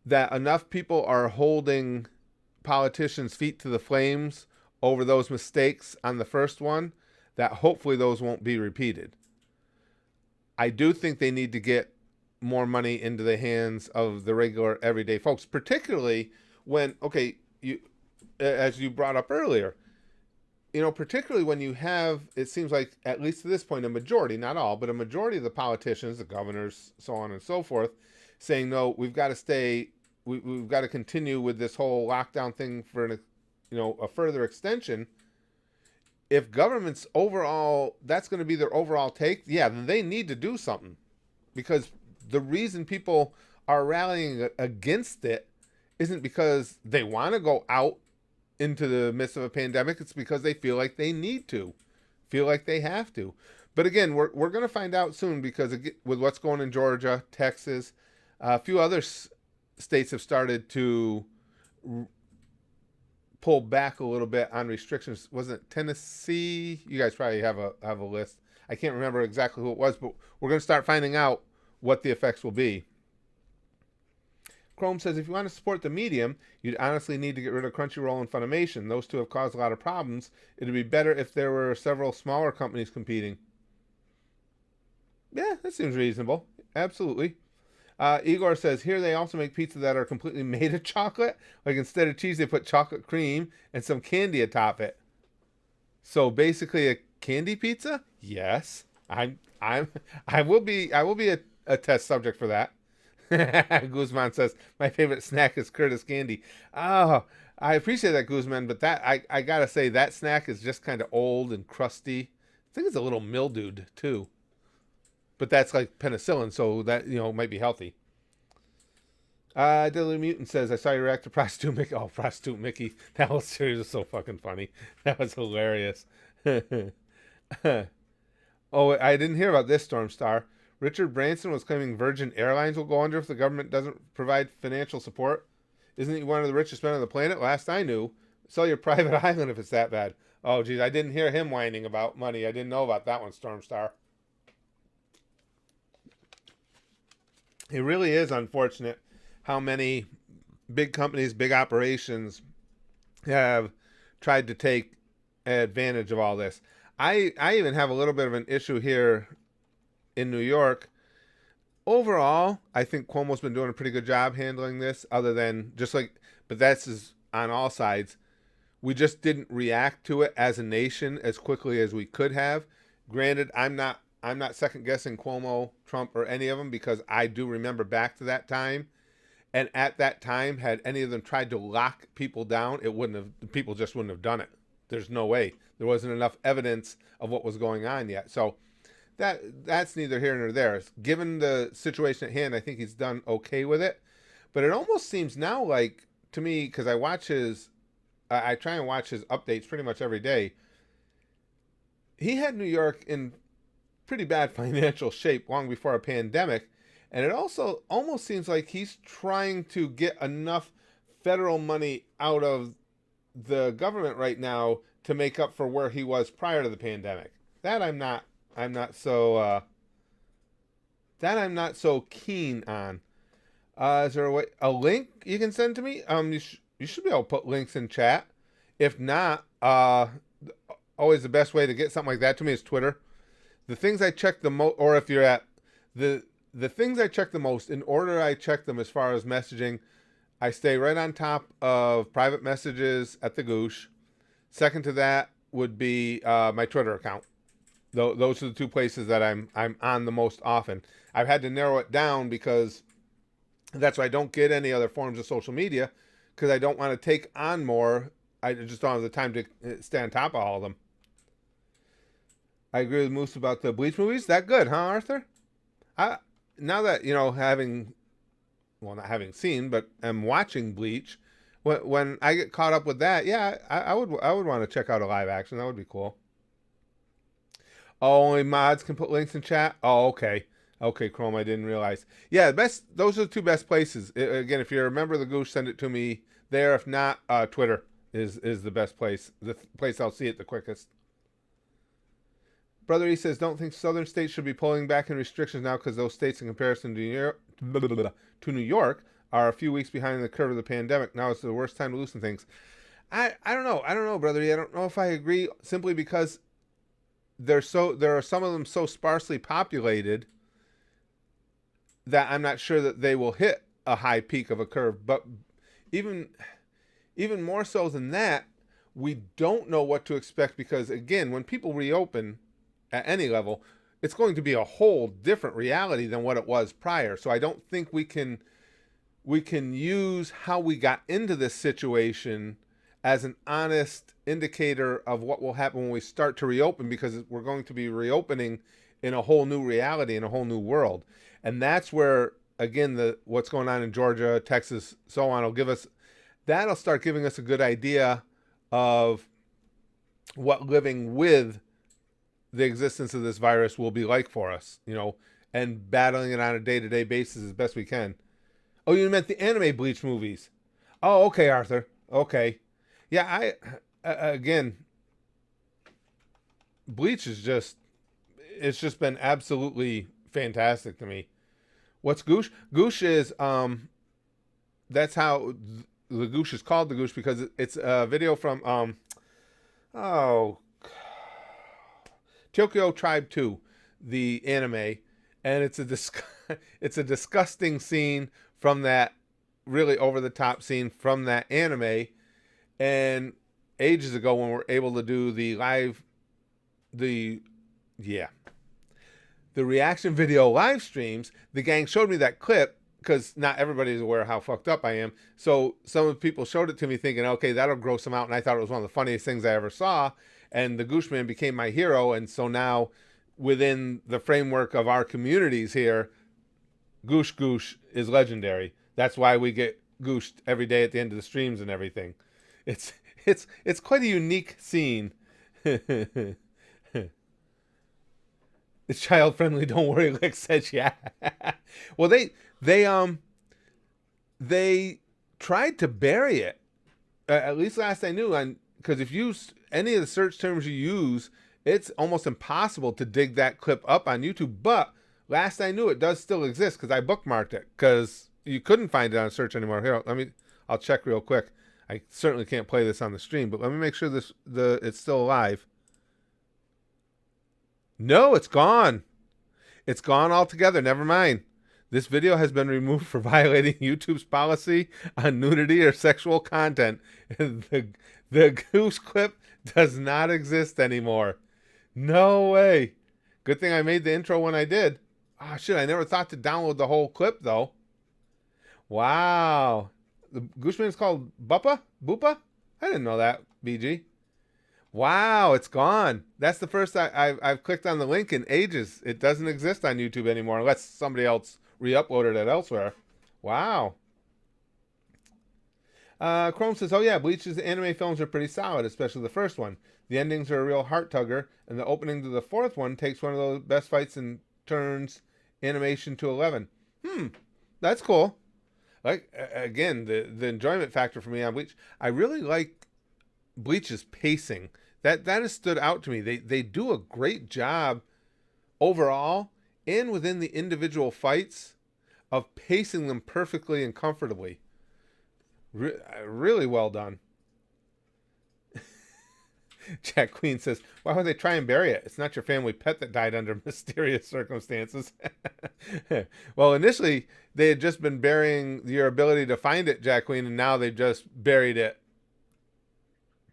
that enough people are holding politicians' feet to the flames over those mistakes on the first one, that hopefully those won't be repeated. I do think they need to get more money into the hands of the regular everyday folks, particularly when, as you brought up earlier, particularly when you have, it seems like, at least to this point, a majority, not all, but a majority of the politicians, the governors, so on and so forth, saying, no, we've got to continue with this whole lockdown thing for a further extension. If government's overall, that's going to be their overall take, then they need to do something, because the reason people are rallying against it isn't because they want to go out into the midst of a pandemic. It's because they feel like they need to, feel like they have to. But again, we're going to find out soon, because with what's going on in Georgia, Texas, a few other states have started to pull back a little bit on restrictions. Wasn't it Tennessee? You guys probably have a list. I can't remember exactly who it was, but we're going to start finding out what the effects will be. Chrome says, if you want to support the medium, you'd honestly need to get rid of Crunchyroll and Funimation. Those two have caused a lot of problems. It'd be better if there were several smaller companies competing. Yeah, that seems reasonable. Absolutely. Igor says, here they also make pizza that are completely made of chocolate. Like, instead of cheese, they put chocolate cream and some candy atop it. So basically a candy pizza? Yes. I will be a test subject for that. Guzman says, my favorite snack is Curtis candy. Oh, I appreciate that, Guzman, but that I gotta say, that snack is just kind of old and crusty. I think it's a little mildewed too. But that's like penicillin, so that might be healthy. Dilly Mutant says, I saw you react to Prostitute Mickey. Oh, Prostitute Mickey. That whole series was so fucking funny. That was hilarious. Oh, I didn't hear about this, Stormstar. Richard Branson was claiming Virgin Airlines will go under if the government doesn't provide financial support. Isn't he one of the richest men on the planet? Last I knew. Sell your private island if it's that bad. Oh, geez, I didn't hear him whining about money. I didn't know about that one, Stormstar. It really is unfortunate how many big companies, big operations have tried to take advantage of all this. I even have a little bit of an issue here in New York. Overall, I think Cuomo's been doing a pretty good job handling this, other than but that's on all sides. We just didn't react to it as a nation as quickly as we could have. Granted, I'm not second guessing Cuomo, Trump, or any of them, because I do remember back to that time. And at that time, had any of them tried to lock people down, people just wouldn't have done it. There's no way. There wasn't enough evidence of what was going on yet. So that's neither here nor there. Given the situation at hand, I think he's done okay with it. But it almost seems now like, to me, because I try and watch his updates pretty much every day. He had New York in pretty bad financial shape long before a pandemic. And it also almost seems like he's trying to get enough federal money out of the government right now to make up for where he was prior to the pandemic. That I'm not so keen on. Is there a link you can send to me? You should be able to put links in chat. If not, always the best way to get something like that to me is Twitter. The things I check the most, or if you're at the things I check the most, in order I check them as far as messaging, I stay right on top of private messages at the Goosh. Second to that would be my Twitter account. Those are the two places that I'm on the most often. I've had to narrow it down because That's why I don't get any other forms of social media, because I don't want to take on more. I just don't have the time to stay on top of all of them. I agree with Moose about the Bleach movies. That good, huh, Arthur? I Now that having, well, not having seen, but am watching Bleach. When I get caught up with that, yeah, I would want to check out a live action. That would be cool. Oh, only mods can put links in chat. Oh, okay. Okay, Chrome, I didn't realize. Yeah, best. Those are the two best places. Again, if you're a member of the Goosh, send it to me there. If not, Twitter is the best place. The place I'll see it the quickest. Brother E says, don't think southern states should be pulling back in restrictions now because those states, in comparison to New York, are a few weeks behind the curve of the pandemic. Now it's the worst time to loosen things. I don't know. I don't know, Brother E. I don't know if I agree, simply because there are some of them so sparsely populated that I'm not sure that they will hit a high peak of a curve. But even more so than that, we don't know what to expect, because again, when people reopen at any level, it's going to be a whole different reality than what it was prior. So I don't think we can use how we got into this situation as an honest indicator of what will happen when we start to reopen, because we're going to be reopening in a whole new reality, in a whole new world. And that's where, again, what's going on in Georgia, Texas, so on, that'll start giving us a good idea of what living with the existence of this virus will be like for us, and battling it on a day-to-day basis as best we can. Oh, you meant the anime Bleach movies. Oh, okay, Arthur. Okay. Yeah, again, Bleach it's just been absolutely fantastic to me. What's Goosh? Goosh is, that's how the Goosh is called the Goosh, because it's a video from, Tokyo Tribe 2, the anime, and it's a disgusting scene from that, really over the top scene from that anime. And ages ago, when we're able to do the reaction video live streams, the gang showed me that clip, because not everybody's aware how fucked up I am. So some people showed it to me thinking, okay, that'll gross them out. And I thought it was one of the funniest things I ever saw. And the Gooshman became my hero. And so now, within the framework of our communities here, Goosh is legendary. That's why we get gooshed every day at the end of the streams and everything. It's quite a unique scene. It's child friendly. Don't worry, Lick says, yeah. Well, they tried to bury it. At least last I knew, because if you any of the search terms you use, it's almost impossible to dig that clip up on YouTube. But last I knew, it does still exist, because I bookmarked it, because you couldn't find it on search anymore. Here, I'll check real quick. I certainly can't play this on the stream, but let me make sure it's still alive. No, it's gone. It's gone altogether. Never mind. This video has been removed for violating YouTube's policy on nudity or sexual content. The Goose clip does not exist anymore. No way. Good thing I made the intro when I did. Oh, shit, I never thought to download the whole clip, though. Wow. The Gooshman is called Buppa? Boopa? I didn't know that, BG. Wow, it's gone. That's the first I've clicked on the link in ages. It doesn't exist on YouTube anymore, unless somebody else re-uploaded it elsewhere. Wow. Chrome says, oh yeah, Bleach's anime films are pretty solid, especially the first one. The endings are a real heart-tugger, and the opening to the fourth one takes one of those best fights and turns animation to 11. That's cool. Like, again, the enjoyment factor for me on Bleach, I really like Bleach's pacing. That has stood out to me. They do a great job overall, and within the individual fights, of pacing them perfectly and comfortably. Really well done. Jack Queen says, why would they try and bury it? It's not your family pet that died under mysterious circumstances. Well, initially, they had just been burying your ability to find it, Jack Queen, and now they've just buried it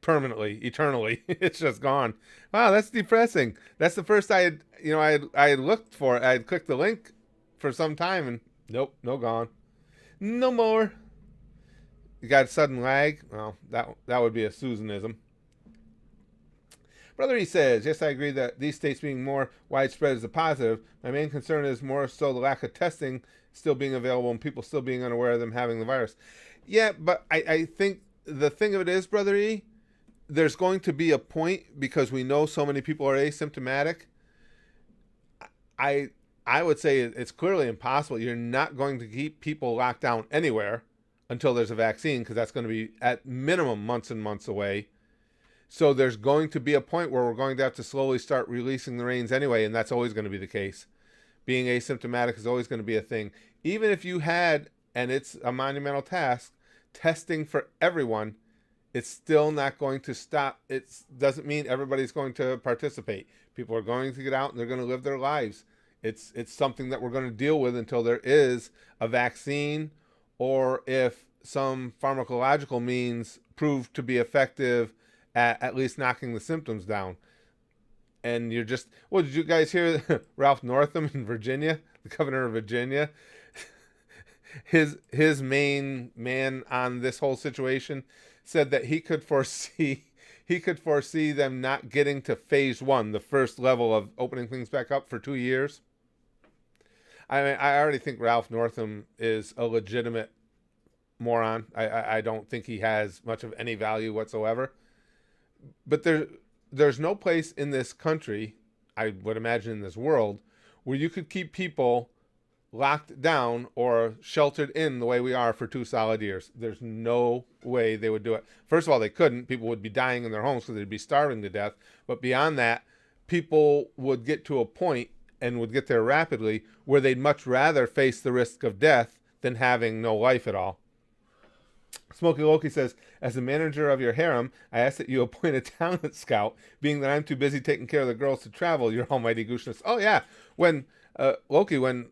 permanently, eternally. It's just gone. Wow, that's depressing. That's the first I had looked for it. I had clicked the link for some time, and nope, no gone. No more. You got a sudden lag? Well, that would be a Susanism. Brother E says, yes, I agree that these states being more widespread is a positive. My main concern is more so the lack of testing still being available and people still being unaware of them having the virus. Yeah, but I think the thing of it is, Brother E, there's going to be a point because we know so many people are asymptomatic. I I would say it's clearly impossible. You're not going to keep people locked down anywhere until there's a vaccine because that's going to be at minimum months and months away. So there's going to be a point where we're going to have to slowly start releasing the reins anyway, and that's always going to be the case. Being asymptomatic is always going to be a thing. Even if you had, and it's a monumental task, testing for everyone, it's still not going to stop. It doesn't mean everybody's going to participate. People are going to get out and they're going to live their lives. It's something that we're going to deal with until there is a vaccine, or if some pharmacological means prove to be effective at least knocking the symptoms down. And you're just, well, did you guys hear Ralph Northam in Virginia, the governor of Virginia? His main man on this whole situation said that he could foresee them not getting to phase one, the first level of opening things back up, for 2 years. I mean, I already think Ralph Northam is a legitimate moron. I don't think he has much of any value whatsoever. But there's no place in this country, I would imagine in this world, where you could keep people locked down or sheltered in the way we are for 2 solid years. There's no way they would do it. First of all, they couldn't. People would be dying in their homes because they'd be starving to death. But beyond that, people would get to a point, and would get there rapidly, where they'd much rather face the risk of death than having no life at all. Smokey Loki says, as the manager of your harem, I ask that you appoint a talent scout, being that I'm too busy taking care of the girls to travel, your almighty gooshness. Oh, yeah. Loki, when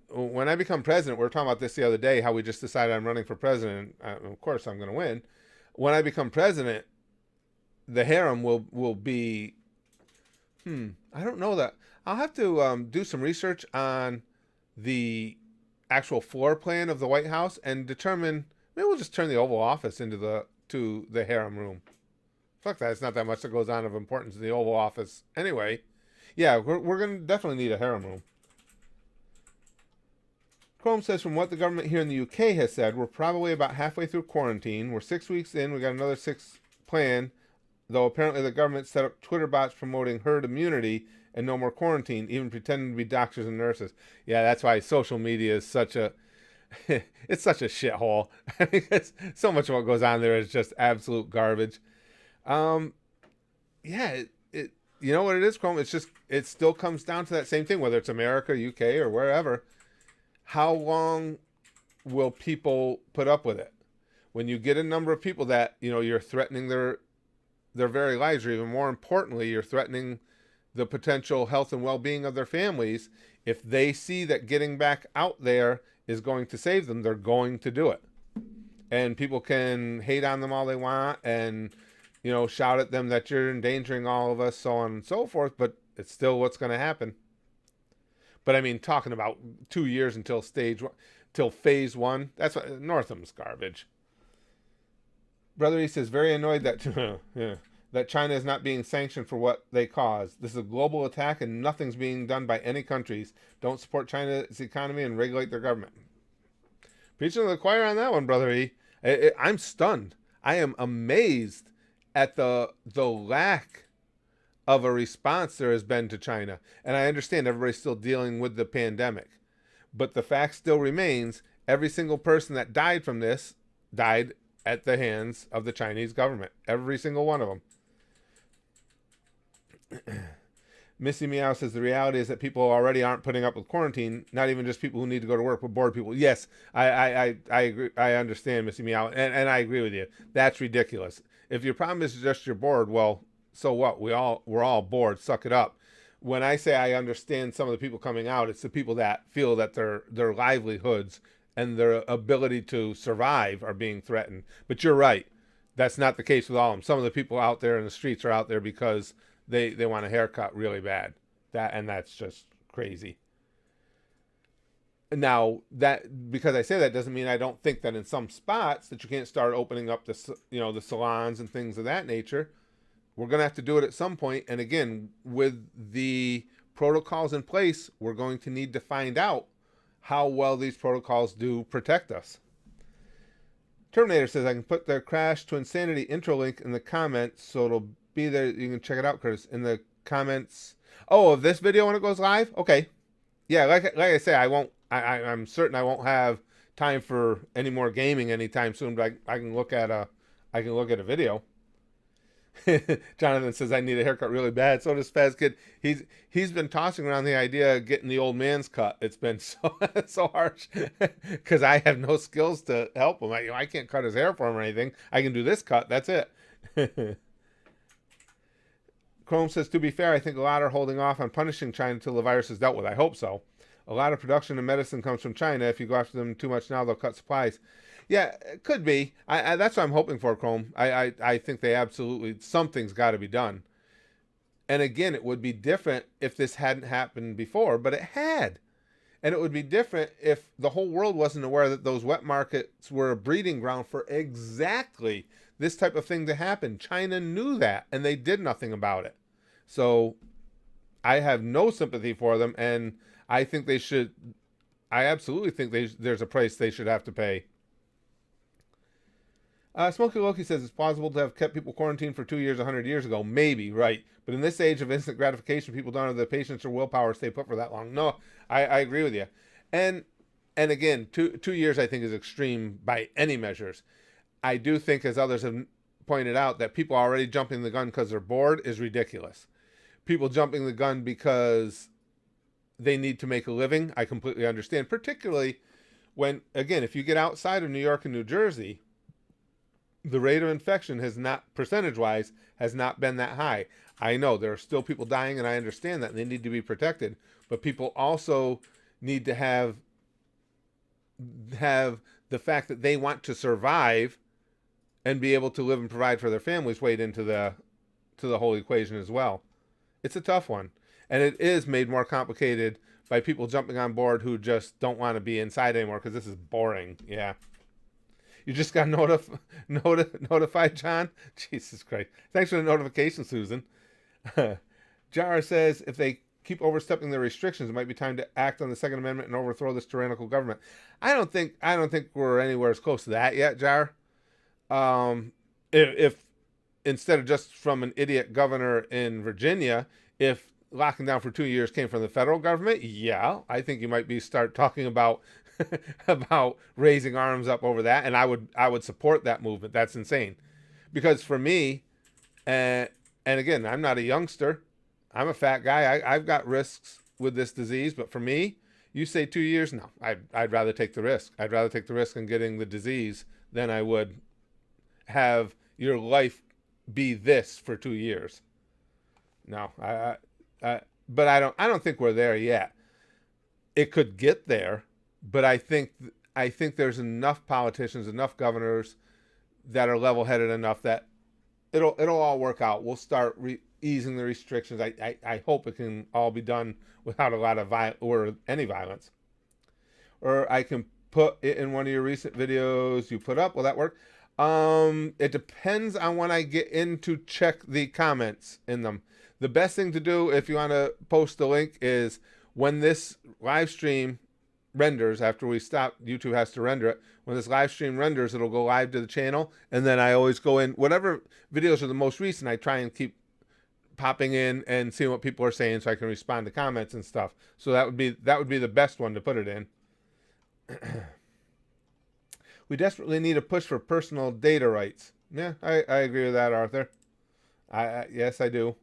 I become president, we were talking about this the other day, how we just decided I'm running for president. Of course, I'm going to win. When I become president, the harem will be, I don't know that. I'll have to do some research on the actual floor plan of the White House and determine. Maybe we'll just turn the Oval Office into the harem room. Fuck that! It's not that much that goes on of importance in the Oval Office anyway. Yeah, we're gonna definitely need a harem room. Chrome says, from what the government here in the UK has said, we're probably about halfway through quarantine. We're 6 weeks in. We got another 6 planned. Though apparently the government set up Twitter bots promoting herd immunity and no more quarantine, even pretending to be doctors and nurses. Yeah, that's why social media is such a it's such a shithole. I mean, so much of what goes on there is just absolute garbage. Yeah, it you know what it is, Chrome? It's just, it still comes down to that same thing, whether it's America, UK, or wherever. How long will people put up with it? When you get a number of people that, you're threatening their very lives, or even more importantly, you're threatening the potential health and well-being of their families, if they see that getting back out there is going to save them, they're going to do it. And people can hate on them all they want and, shout at them that you're endangering all of us, so on and so forth, but it's still what's going to happen. But I mean, talking about 2 years until phase one, that's what Northam's garbage. Brother E says, very annoyed that that China is not being sanctioned for what they caused. This is a global attack and nothing's being done by any countries. Don't support China's economy and regulate their government. Preaching to the choir on that one, Brother E. I'm stunned. I am amazed at the lack of a response there has been to China. And I understand everybody's still dealing with the pandemic. But the fact still remains, every single person that died from this died at the hands of the Chinese government. Every single one of them. Missy Meow says, the reality is that people already aren't putting up with quarantine, not even just people who need to go to work, but bored people. Yes, I agree. I understand, Missy Meow, and I agree with you. That's ridiculous. If your problem is just you're bored, well, so what? We're all bored. Suck it up. When I say I understand some of the people coming out, it's the people that feel that their livelihoods and their ability to survive are being threatened. But you're right. That's not the case with all of them. Some of the people out there in the streets are out there because they want a haircut really bad. That's just crazy. Now that, because I say that, doesn't mean I don't think that in some spots that you can't start opening up the salons and things of that nature. We're going to have to do it at some point. And again, with the protocols in place, we're going to need to find out how well these protocols do protect us. Terminator says, I can put the Crash to Insanity intro link in the comments, so it'll be there. You can check it out, Curtis, in the comments. Oh, of this video when it goes live? Okay. Yeah, like I say, I'm certain I won't have time for any more gaming anytime soon, but I can look at a video. Jonathan says, I need a haircut really bad. So does Faz Kid. He's been tossing around the idea of getting the old man's cut. It's been so harsh because I have no skills to help him. I can't cut his hair for him or anything. I can do this cut. That's it. Chrome says, to be fair, I think a lot are holding off on punishing China until the virus is dealt with. I hope so. A lot of production and medicine comes from China. If you go after them too much now, they'll cut supplies. Yeah, it could be. That's what I'm hoping for, Chrome. I think they absolutely, something's got to be done. And again, it would be different if this hadn't happened before, but it had. And it would be different if the whole world wasn't aware that those wet markets were a breeding ground for exactly this type of thing to happen. China knew that, and they did nothing about it. So I have no sympathy for them, and I think they should. I absolutely think there's a price they should have to pay. Smokey Loki says it's plausible to have kept people quarantined for 2 years 100 years ago. Maybe, right. But in this age of instant gratification, people don't have the patience or willpower to stay put for that long. No, I agree with you. And again, 2 years I think is extreme by any measures. I do think, as others have pointed out, that people already jumping the gun because they're bored is ridiculous. People jumping the gun because they need to make a living, I completely understand. Particularly when, again, if you get outside of New York and New Jersey, the rate of infection has not, percentage-wise, has not been that high. I know there are still people dying, and I understand that, and they need to be protected. But people also need to have the fact that they want to survive and be able to live and provide for their families weighed into the whole equation as well. It's a tough one, and it is made more complicated by people jumping on board who just don't want to be inside anymore because this is boring. Yeah. You just got notified, John? Jesus Christ. Thanks for the notification, Susan. Jara says, if they keep overstepping their restrictions, it might be time to act on the Second Amendment and overthrow this tyrannical government. I don't think we're anywhere as close to that yet, Jar. If instead of just from an idiot governor in Virginia, if locking down for 2 years came from the federal government, yeah, I think you might start talking about about raising arms up over that, and I would support that movement. That's insane, because for me, and again, I'm not a youngster. I'm a fat guy. I've got risks with this disease, but for me, you say 2 years, no, I'd rather take the risk. I'd rather take the risk in getting the disease than I would have your life be this for 2 years. No, but I don't think we're there yet. It could get there, but I think there's enough politicians, enough governors that are level-headed enough that it'll all work out. We'll start easing the restrictions. I hope it can all be done without a lot of or any violence. Or I can put it in one of your recent videos you put up. Will that work? It depends on when I get in to check the comments in them. The best thing to do if you want to post the link is when this live stream renders, after we stop, YouTube has to render it. When this live stream renders, it'll go live to the channel, and then I always go in, whatever videos are the most recent, I try and keep popping in and seeing what people are saying so I can respond to comments and stuff. So that would be the best one to put it in. We desperately need a push for personal data rights. Yeah, I agree with that, Arthur. Yes, I do.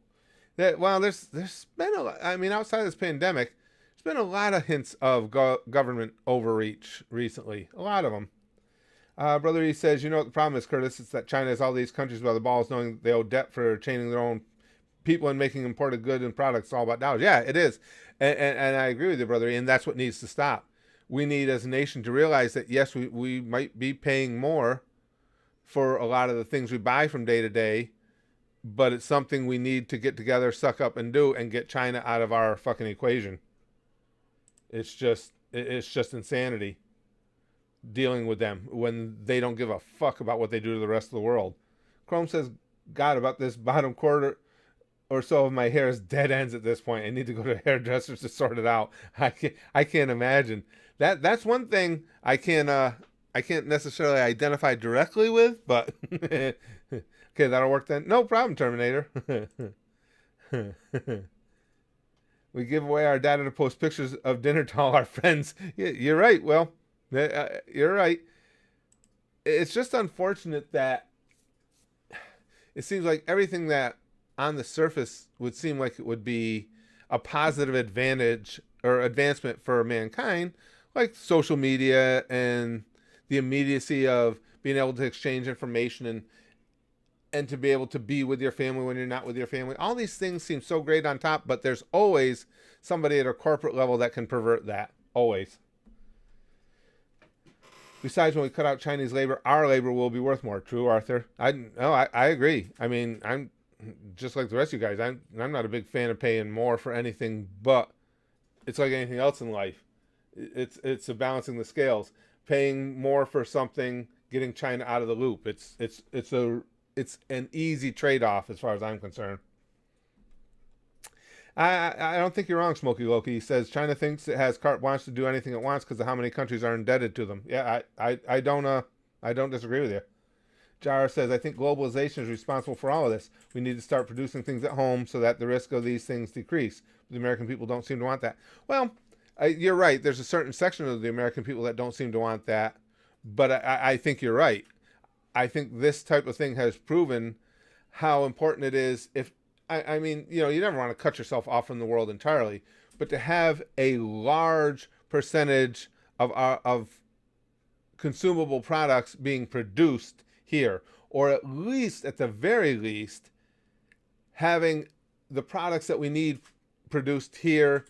There's been a lot, I mean, outside of this pandemic, there's been a lot of hints of government overreach recently. A lot of them. Brother E says, you know what the problem is, Curtis? It's that China has all these countries by the balls knowing they owe debt for chaining their own people and making imported goods and products all about dollars. Yeah, it is. And I agree with you, Brother E, and that's what needs to stop. We need, as a nation, to realize that, yes, we might be paying more for a lot of the things we buy from day to day, but it's something we need to get together, suck up, and do, and get China out of our fucking equation. It's just, it's just insanity dealing with them when they don't give a fuck about what they do to the rest of the world. Chrome says, God, about this bottom quarter or so of my hair is dead ends at this point. I need to go to hairdressers to sort it out. I can't imagine. That's one thing I can't necessarily identify directly with, but okay, that'll work then. No problem, Terminator. We give away our data to post pictures of dinner to all our friends. Yeah, you're right. Well, you're right. It's just unfortunate that it seems like everything that on the surface would seem like it would be a positive advantage or advancement for mankind, like social media and the immediacy of being able to exchange information and to be able to be with your family when you're not with your family. All these things seem so great on top, but there's always somebody at a corporate level that can pervert that. Always. Besides, when we cut out Chinese labor, our labor will be worth more. True, Arthur. I agree. I mean, I'm just like the rest of you guys. I'm not a big fan of paying more for anything, but it's like anything else in life. It's a balancing the scales. Paying more for something, getting China out of the loop. It's an easy trade-off as far as I'm concerned. I don't think you're wrong, Smokey Loki. He says China thinks it has carte blanche to do anything it wants because of how many countries are indebted to them. Yeah, I don't disagree with you. Jar says, I think globalization is responsible for all of this. We need to start producing things at home so that the risk of these things decrease. The American people don't seem to want that. Well, you're right. There's a certain section of the American people that don't seem to want that. But I think you're right. I think this type of thing has proven how important it is. I mean, you never want to cut yourself off from the world entirely, but to have a large percentage of consumable products being produced here, or at least, at the very least, having the products that we need produced here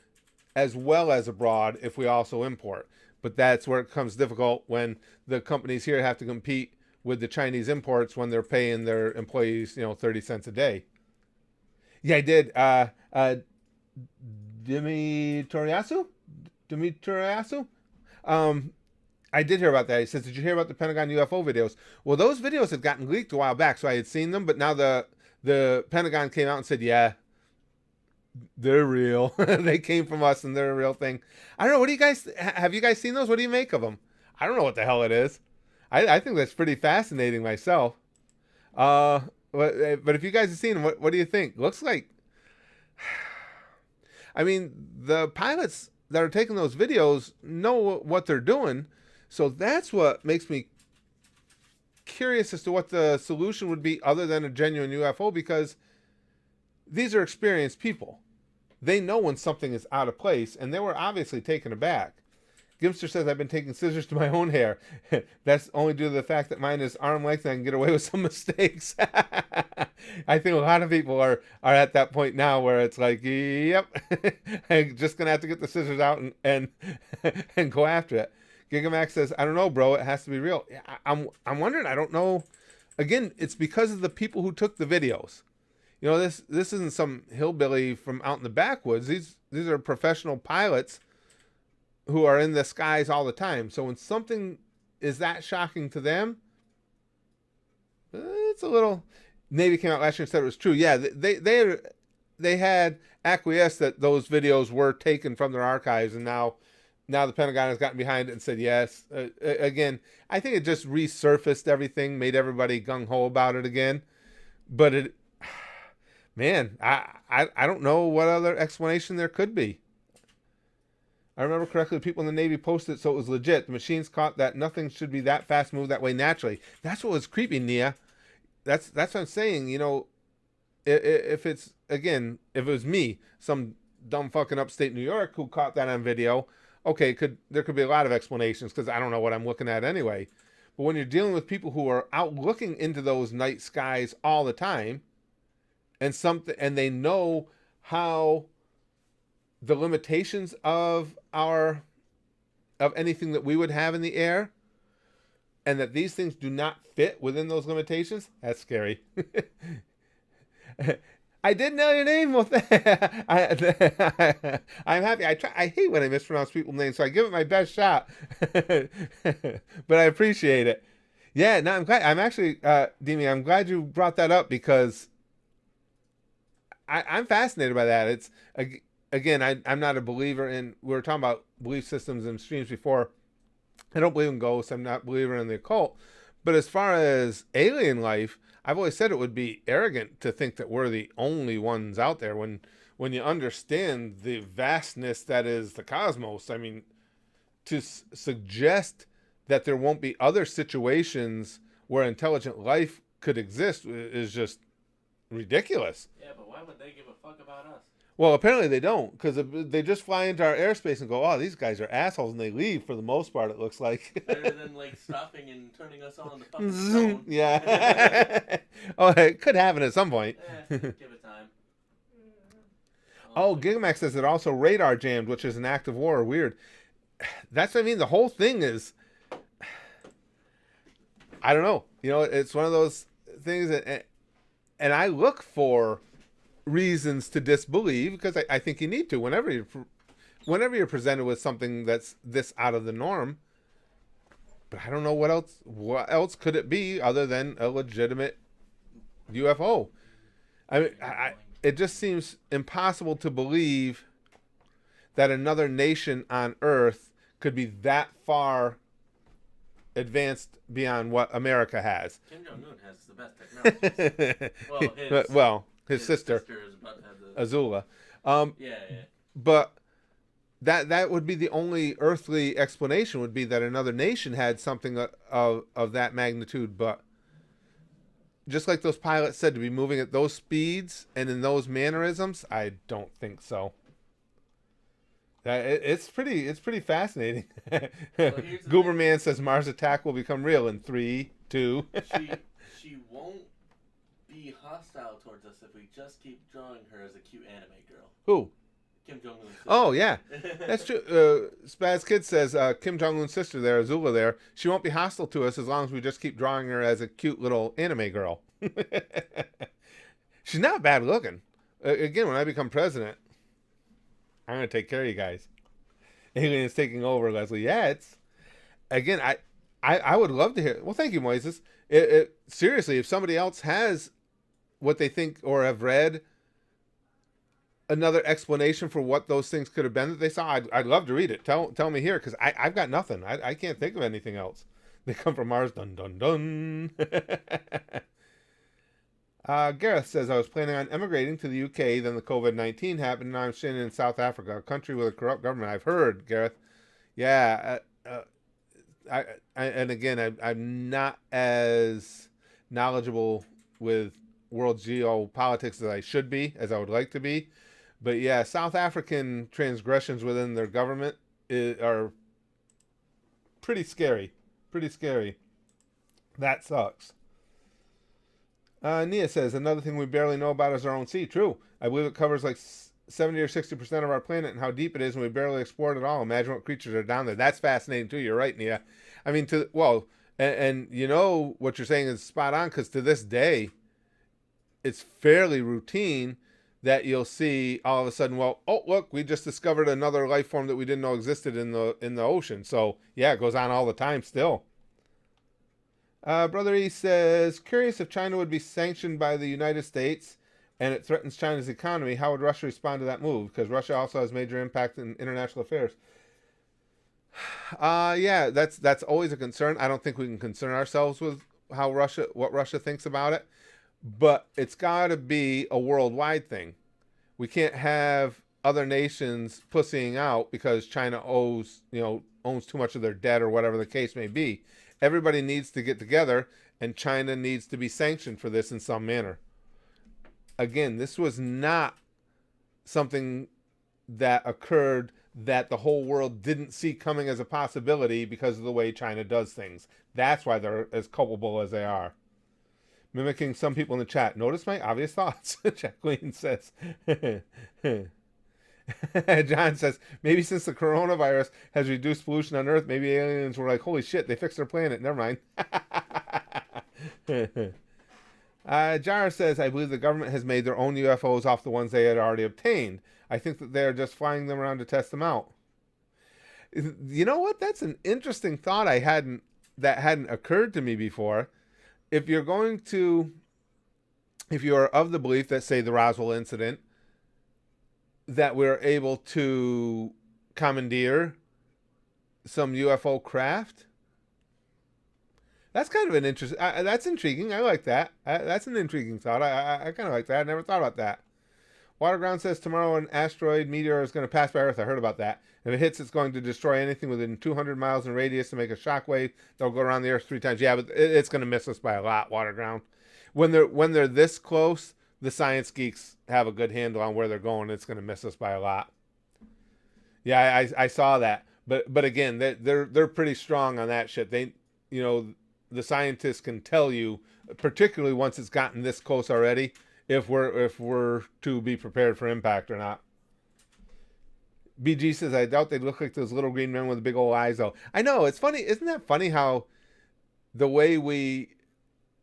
as well as abroad if we also import. But that's where it becomes difficult when the companies here have to compete with the Chinese imports when they're paying their employees, 30 cents a day. Yeah, I did. Dimitriasu? I did hear about that. He says, did you hear about the Pentagon UFO videos? Well, those videos had gotten leaked a while back, so I had seen them, but now the Pentagon came out and said, yeah, they're real. They came from us and they're a real thing. I don't know. Have you guys seen those? What do you make of them? I don't know what the hell it is. I think that's pretty fascinating myself. But if you guys have seen them, what do you think? Looks like, I mean, the pilots that are taking those videos know what they're doing. So that's what makes me curious as to what the solution would be other than a genuine UFO, because these are experienced people. They know when something is out of place, and they were obviously taken aback. Gimster says, I've been taking scissors to my own hair. That's only due to the fact that mine is arm length and I can get away with some mistakes. I think a lot of people are at that point now where it's like, yep, I'm just going to have to get the scissors out and go after it. Gigamax says, I don't know, bro. It has to be real. I'm wondering. I don't know. Again, it's because of the people who took the videos. This isn't some hillbilly from out in the backwoods. These are professional pilots who are in the skies all the time. So when something is that shocking to them, it's a little. Navy came out last year and said it was true. Yeah, they had acquiesced that those videos were taken from their archives, and now the Pentagon has gotten behind it and said yes. Again, I think it just resurfaced everything, made everybody gung ho about it again. But man, I don't know what other explanation there could be. I remember correctly, people in the Navy posted it, so it was legit. The machines caught that nothing should be that fast, move that way naturally. That's what was creepy, Nia. That's what I'm saying. If it was me, some dumb fucking upstate New York who caught that on video, okay, there could be a lot of explanations because I don't know what I'm looking at anyway. But when you're dealing with people who are out looking into those night skies all the time, and they know how the limitations of anything that we would have in the air, and that these things do not fit within those limitations, that's scary. I did know your name. Well, I'm happy. I hate when I mispronounce people's names, so I give it my best shot. But I appreciate it. Yeah, no, I'm glad. I'm actually, Demi, I'm glad you brought that up because I'm fascinated by that. Again, I'm not a believer in. We were talking about belief systems and streams before. I don't believe in ghosts. I'm not a believer in the occult. But as far as alien life, I've always said it would be arrogant to think that we're the only ones out there when you understand the vastness that is the cosmos. I mean, to suggest that there won't be other situations where intelligent life could exist is just ridiculous. Yeah, but why would they give a fuck about us? Well, apparently they don't, because they just fly into our airspace and go, "Oh, these guys are assholes," and they leave for the most part. It looks like better than like stopping and turning us on the fucking phone. Yeah. Oh, it could happen at some point. Give it time. Oh, Gigamax says it also radar jammed, which is an act of war. Weird. That's what I mean. The whole thing is, I don't know. You know, it's one of those things that, and I look for reasons to disbelieve because I think you need to whenever you're presented with something that's this out of the norm. But I don't know what else could it be other than a legitimate UFO. I mean, it just seems impossible to believe that another nation on Earth could be that far advanced beyond what America has. Kim Jong-un has the best technology. Well, his sister is about to have the... Azula. Yeah. But that would be the only earthly explanation, would be that another nation had something of that magnitude. But just like those pilots said, to be moving at those speeds and in those mannerisms, I don't think so. It's pretty fascinating. Gooberman says Mars attack will become real in 3, 2. She won't be hostile towards us if we just keep drawing her as a cute anime girl. Who? Kim Jong-un's sister. Oh, yeah. That's true. Spaz Kid says Kim Jong-un's sister there, Azula there, she won't be hostile to us as long as we just keep drawing her as a cute little anime girl. She's not bad looking. Again, when I become president, I'm going to take care of you guys. Aliens taking over, Leslie. Yeah, it's... Again, I would love to hear... Well, thank you, Moises. Seriously, if somebody else has what they think or have read another explanation for what those things could have been that they saw, I'd love to read it. Tell me here, because I've got nothing. I can't think of anything else. They come from Mars. Dun, dun, dun. Gareth says, I was planning on emigrating to the UK, then the COVID-19 happened, and now I'm staying in South Africa, a country with a corrupt government. I've heard, Gareth. Yeah. And again, I'm not as knowledgeable with world geopolitics as I should be, as I would like to be. But yeah, South African transgressions within their government are pretty scary. Pretty scary. That sucks. Nia says, another thing we barely know about is our own sea. True. I believe it covers like 70 or 60% of our planet and how deep it is, and we barely explored it all. Imagine what creatures are down there. That's fascinating too. You're right, Nia. I mean, and you know what you're saying is spot on, because to this day, it's fairly routine that you'll see all of a sudden, well, oh, look, we just discovered another life form that we didn't know existed in the ocean. So yeah, it goes on all the time still. Brother E says, curious if China would be sanctioned by the United States and it threatens China's economy, how would Russia respond to that move? Because Russia also has major impact in international affairs. Yeah, that's always a concern. I don't think we can concern ourselves with what Russia thinks about it, but it's got to be a worldwide thing. We can't have other nations pussying out because China owns too much of their debt or whatever the case may be. Everybody needs to get together, and China needs to be sanctioned for this in some manner. Again, this was not something that occurred that the whole world didn't see coming as a possibility because of the way China does things. That's why they're as culpable as they are. Mimicking some people in the chat. Notice my obvious thoughts, Jacqueline says. John says, maybe since the coronavirus has reduced pollution on Earth, maybe aliens were like, holy shit, they fixed their planet. Never mind. Jara says, I believe the government has made their own UFOs off the ones they had already obtained. I think that they are just flying them around to test them out. You know what? That's an interesting thought that hadn't occurred to me before. If you're going to, if you're of the belief that, say, the Roswell incident, that we're able to commandeer some UFO craft, that's kind of an interesting. That's intriguing. I like that. That's an intriguing thought. I kind of like that. I never thought about that. Waterground says tomorrow an asteroid meteor is going to pass by Earth. I heard about that. If it hits, it's going to destroy anything within 200 miles in radius to make a shockwave that'll go around the Earth 3 times. Yeah, but it's going to miss us by a lot, Waterground. When they're this close, the science geeks have a good handle on where they're going. It's going to miss us by a lot. Yeah, I saw that. But again, they're pretty strong on that shit. They, the scientists can tell you, particularly once it's gotten this close already, if we're to be prepared for impact or not. BG says, I doubt they look like those little green men with the big old eyes, though. I know, it's funny. Isn't that funny how the way we,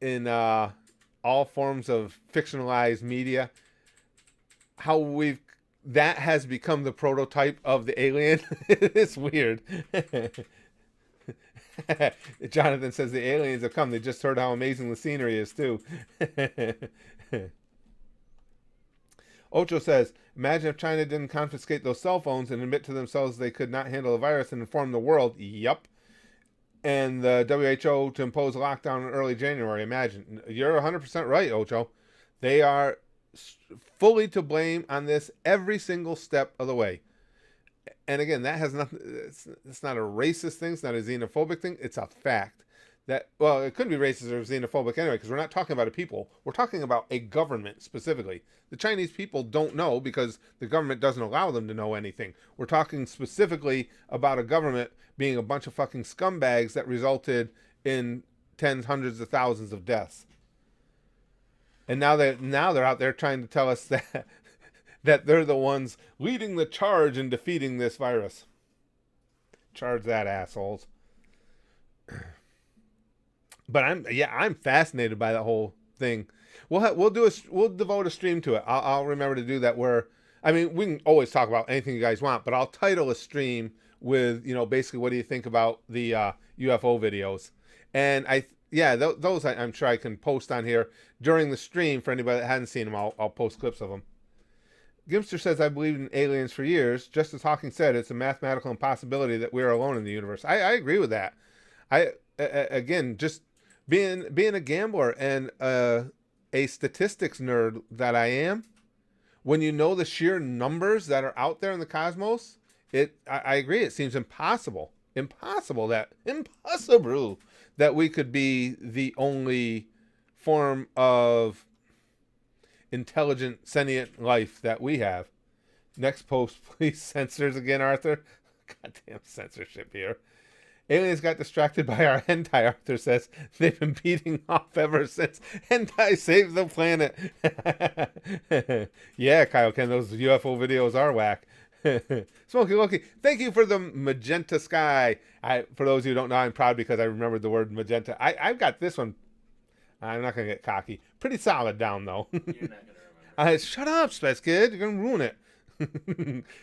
in all forms of fictionalized media, how that has become the prototype of the alien? It's weird. Jonathan says the aliens have come. They just heard how amazing the scenery is, too. Ocho says, imagine if China didn't confiscate those cell phones and admit to themselves they could not handle the virus and inform the world. Yup. And the WHO to impose a lockdown in early January. Imagine. You're 100% right, Ocho. They are fully to blame on this every single step of the way. And again, that has nothing. It's not a racist thing. It's not a xenophobic thing. It's a fact. Well, it couldn't be racist or xenophobic anyway, because we're not talking about a people. We're talking about a government specifically. The Chinese people don't know because the government doesn't allow them to know anything. We're talking specifically about a government being a bunch of fucking scumbags that resulted in tens, hundreds of thousands of deaths. And now they're out there trying to tell us that they're the ones leading the charge in defeating this virus. Charge that, assholes. But I'm fascinated by that whole thing. We'll devote a stream to it. I'll remember to do that. We can always talk about anything you guys want, but I'll title a stream with basically what do you think about the UFO videos, and those I'm sure I can post on here during the stream for anybody that hasn't seen them. I'll post clips of them. Gimster says, I believed in aliens for years. Just as Hawking said, it's a mathematical impossibility that we're alone in the universe. I agree with that. Again, just being a gambler and a statistics nerd that I am, when you know the sheer numbers that are out there in the cosmos, I agree. It seems impossible that we could be the only form of intelligent, sentient life that we have. Next post, please. Censors again, Arthur. Goddamn censorship here. Aliens got distracted by our hentai, Arthur says. They've been beating off ever since hentai saved the planet. Yeah, Kyle Ken, those UFO videos are whack. Smokey Loki, thank you for the magenta sky. For those who don't know, I'm proud because I remembered the word magenta. I've got this one. I'm not going to get cocky. Pretty solid down, though. You're not going to remember. Shut up, Space Kid. You're going to ruin it.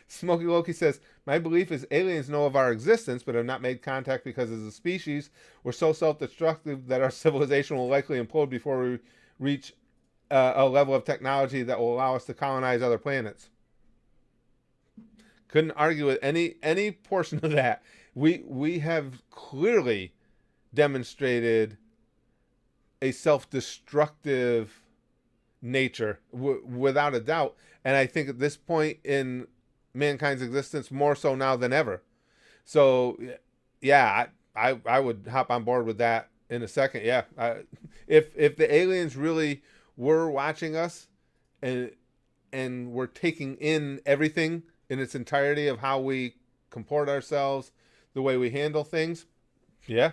Smokey Loki says, my belief is aliens know of our existence but have not made contact because as a species we're so self-destructive that our civilization will likely implode before we reach a level of technology that will allow us to colonize other planets. Couldn't argue with any portion of that. We have clearly demonstrated a self-destructive nature without a doubt. And I think at this point in mankind's existence, more so now than ever. So, yeah, I would hop on board with that in a second. Yeah, if the aliens really were watching us and were taking in everything in its entirety of how we comport ourselves, the way we handle things, yeah,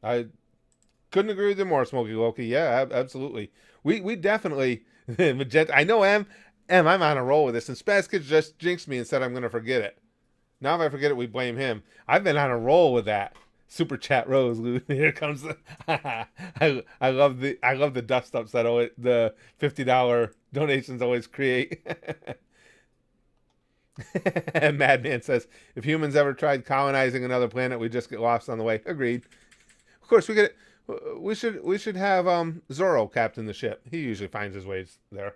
I couldn't agree with you more, Smokey Loki. Yeah, absolutely. We definitely magenta. I know I'm on a roll with this, and Spazkid just jinxed me and said I'm going to forget it. Now if I forget it, we blame him. I've been on a roll with that. Super chat rose, Lou. Here comes the I love the dust ups that the $50 donations always create. And Madman says, if humans ever tried colonizing another planet, we just get lost on the way. Agreed. Of course, we should have Zorro captain the ship. He usually finds his ways there.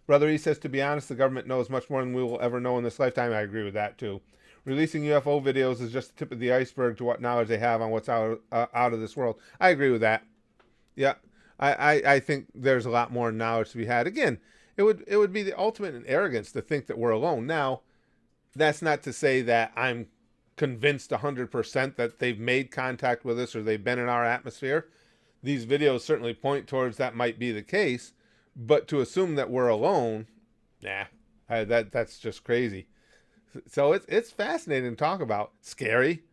Brother E says, to be honest, the government knows much more than we will ever know in this lifetime. I agree with that too. Releasing UFO videos is just the tip of the iceberg to what knowledge they have on what's out of this world. I agree with that. Yeah, I think there's a lot more knowledge to be had. Again, it would be the ultimate in arrogance to think that we're alone. Now, that's not to say that I'm convinced 100% that they've made contact with us or they've been in our atmosphere. These videos certainly point towards that might be the case. But to assume that we're alone, nah, that's just crazy. So it's fascinating to talk about. Scary,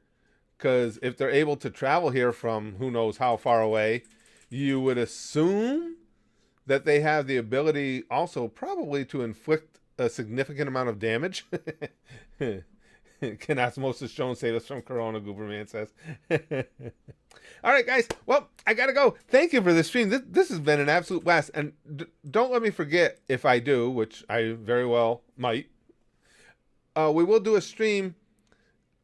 because if they're able to travel here from who knows how far away, you would assume that they have the ability also probably to inflict a significant amount of damage. Can Osmosis Jones save us from Corona, Gooberman says. All right, guys. Well, I got to go. Thank you for this stream. This has been an absolute blast. And don't let me forget, if I do, which I very well might, we will do a stream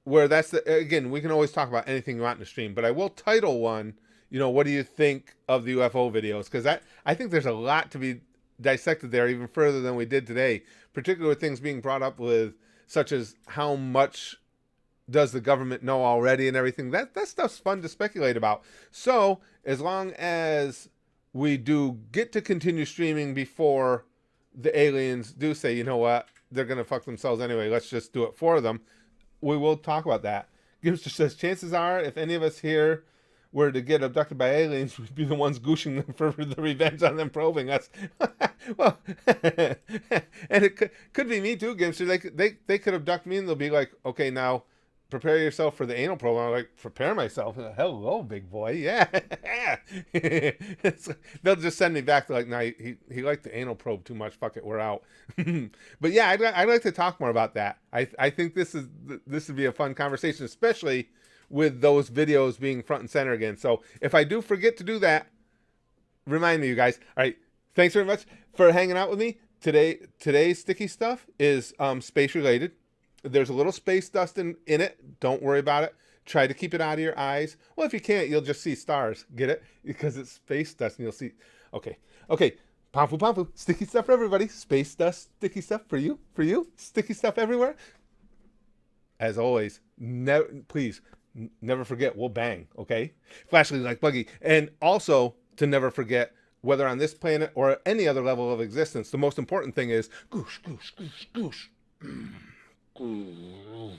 where again, we can always talk about anything you want in the stream, but I will title one, what do you think of the UFO videos? Because I think there's a lot to be dissected there, even further than we did today, particularly with things being brought up with, such as how much does the government know already and everything. That stuff's fun to speculate about. So as long as we do get to continue streaming before the aliens do say, you know what, they're going to fuck themselves anyway, let's just do it for them, we will talk about that. Gibster says, chances are, if any of us here were to get abducted by aliens, we'd be the ones gooshing them for the revenge on them probing us. Well, and it could be me too, Gibster. They could abduct me and they'll be like, okay, now prepare yourself for the anal probe. I'm like, prepare myself? Hello, big boy. Yeah. They'll just send me back to like, no, he liked the anal probe too much. Fuck it, we're out. But yeah, I'd like to talk more about that. I think this would be a fun conversation, especially with those videos being front and center again. So if I do forget to do that, remind me, you guys. All right. Thanks very much for hanging out with me. Today's sticky stuff is space related. There's a little space dust in it. Don't worry about it. Try to keep it out of your eyes. Well, if you can't, you'll just see stars. Get it? Because it's space dust and you'll see. Okay. Pomfu. Sticky stuff for everybody. Space dust, sticky stuff for you. Sticky stuff everywhere. As always, please never forget, we'll bang, okay? Flashlight like Buggy. And also, to never forget, whether on this planet or any other level of existence, the most important thing is goosh, goosh, goosh, goosh. Goosh.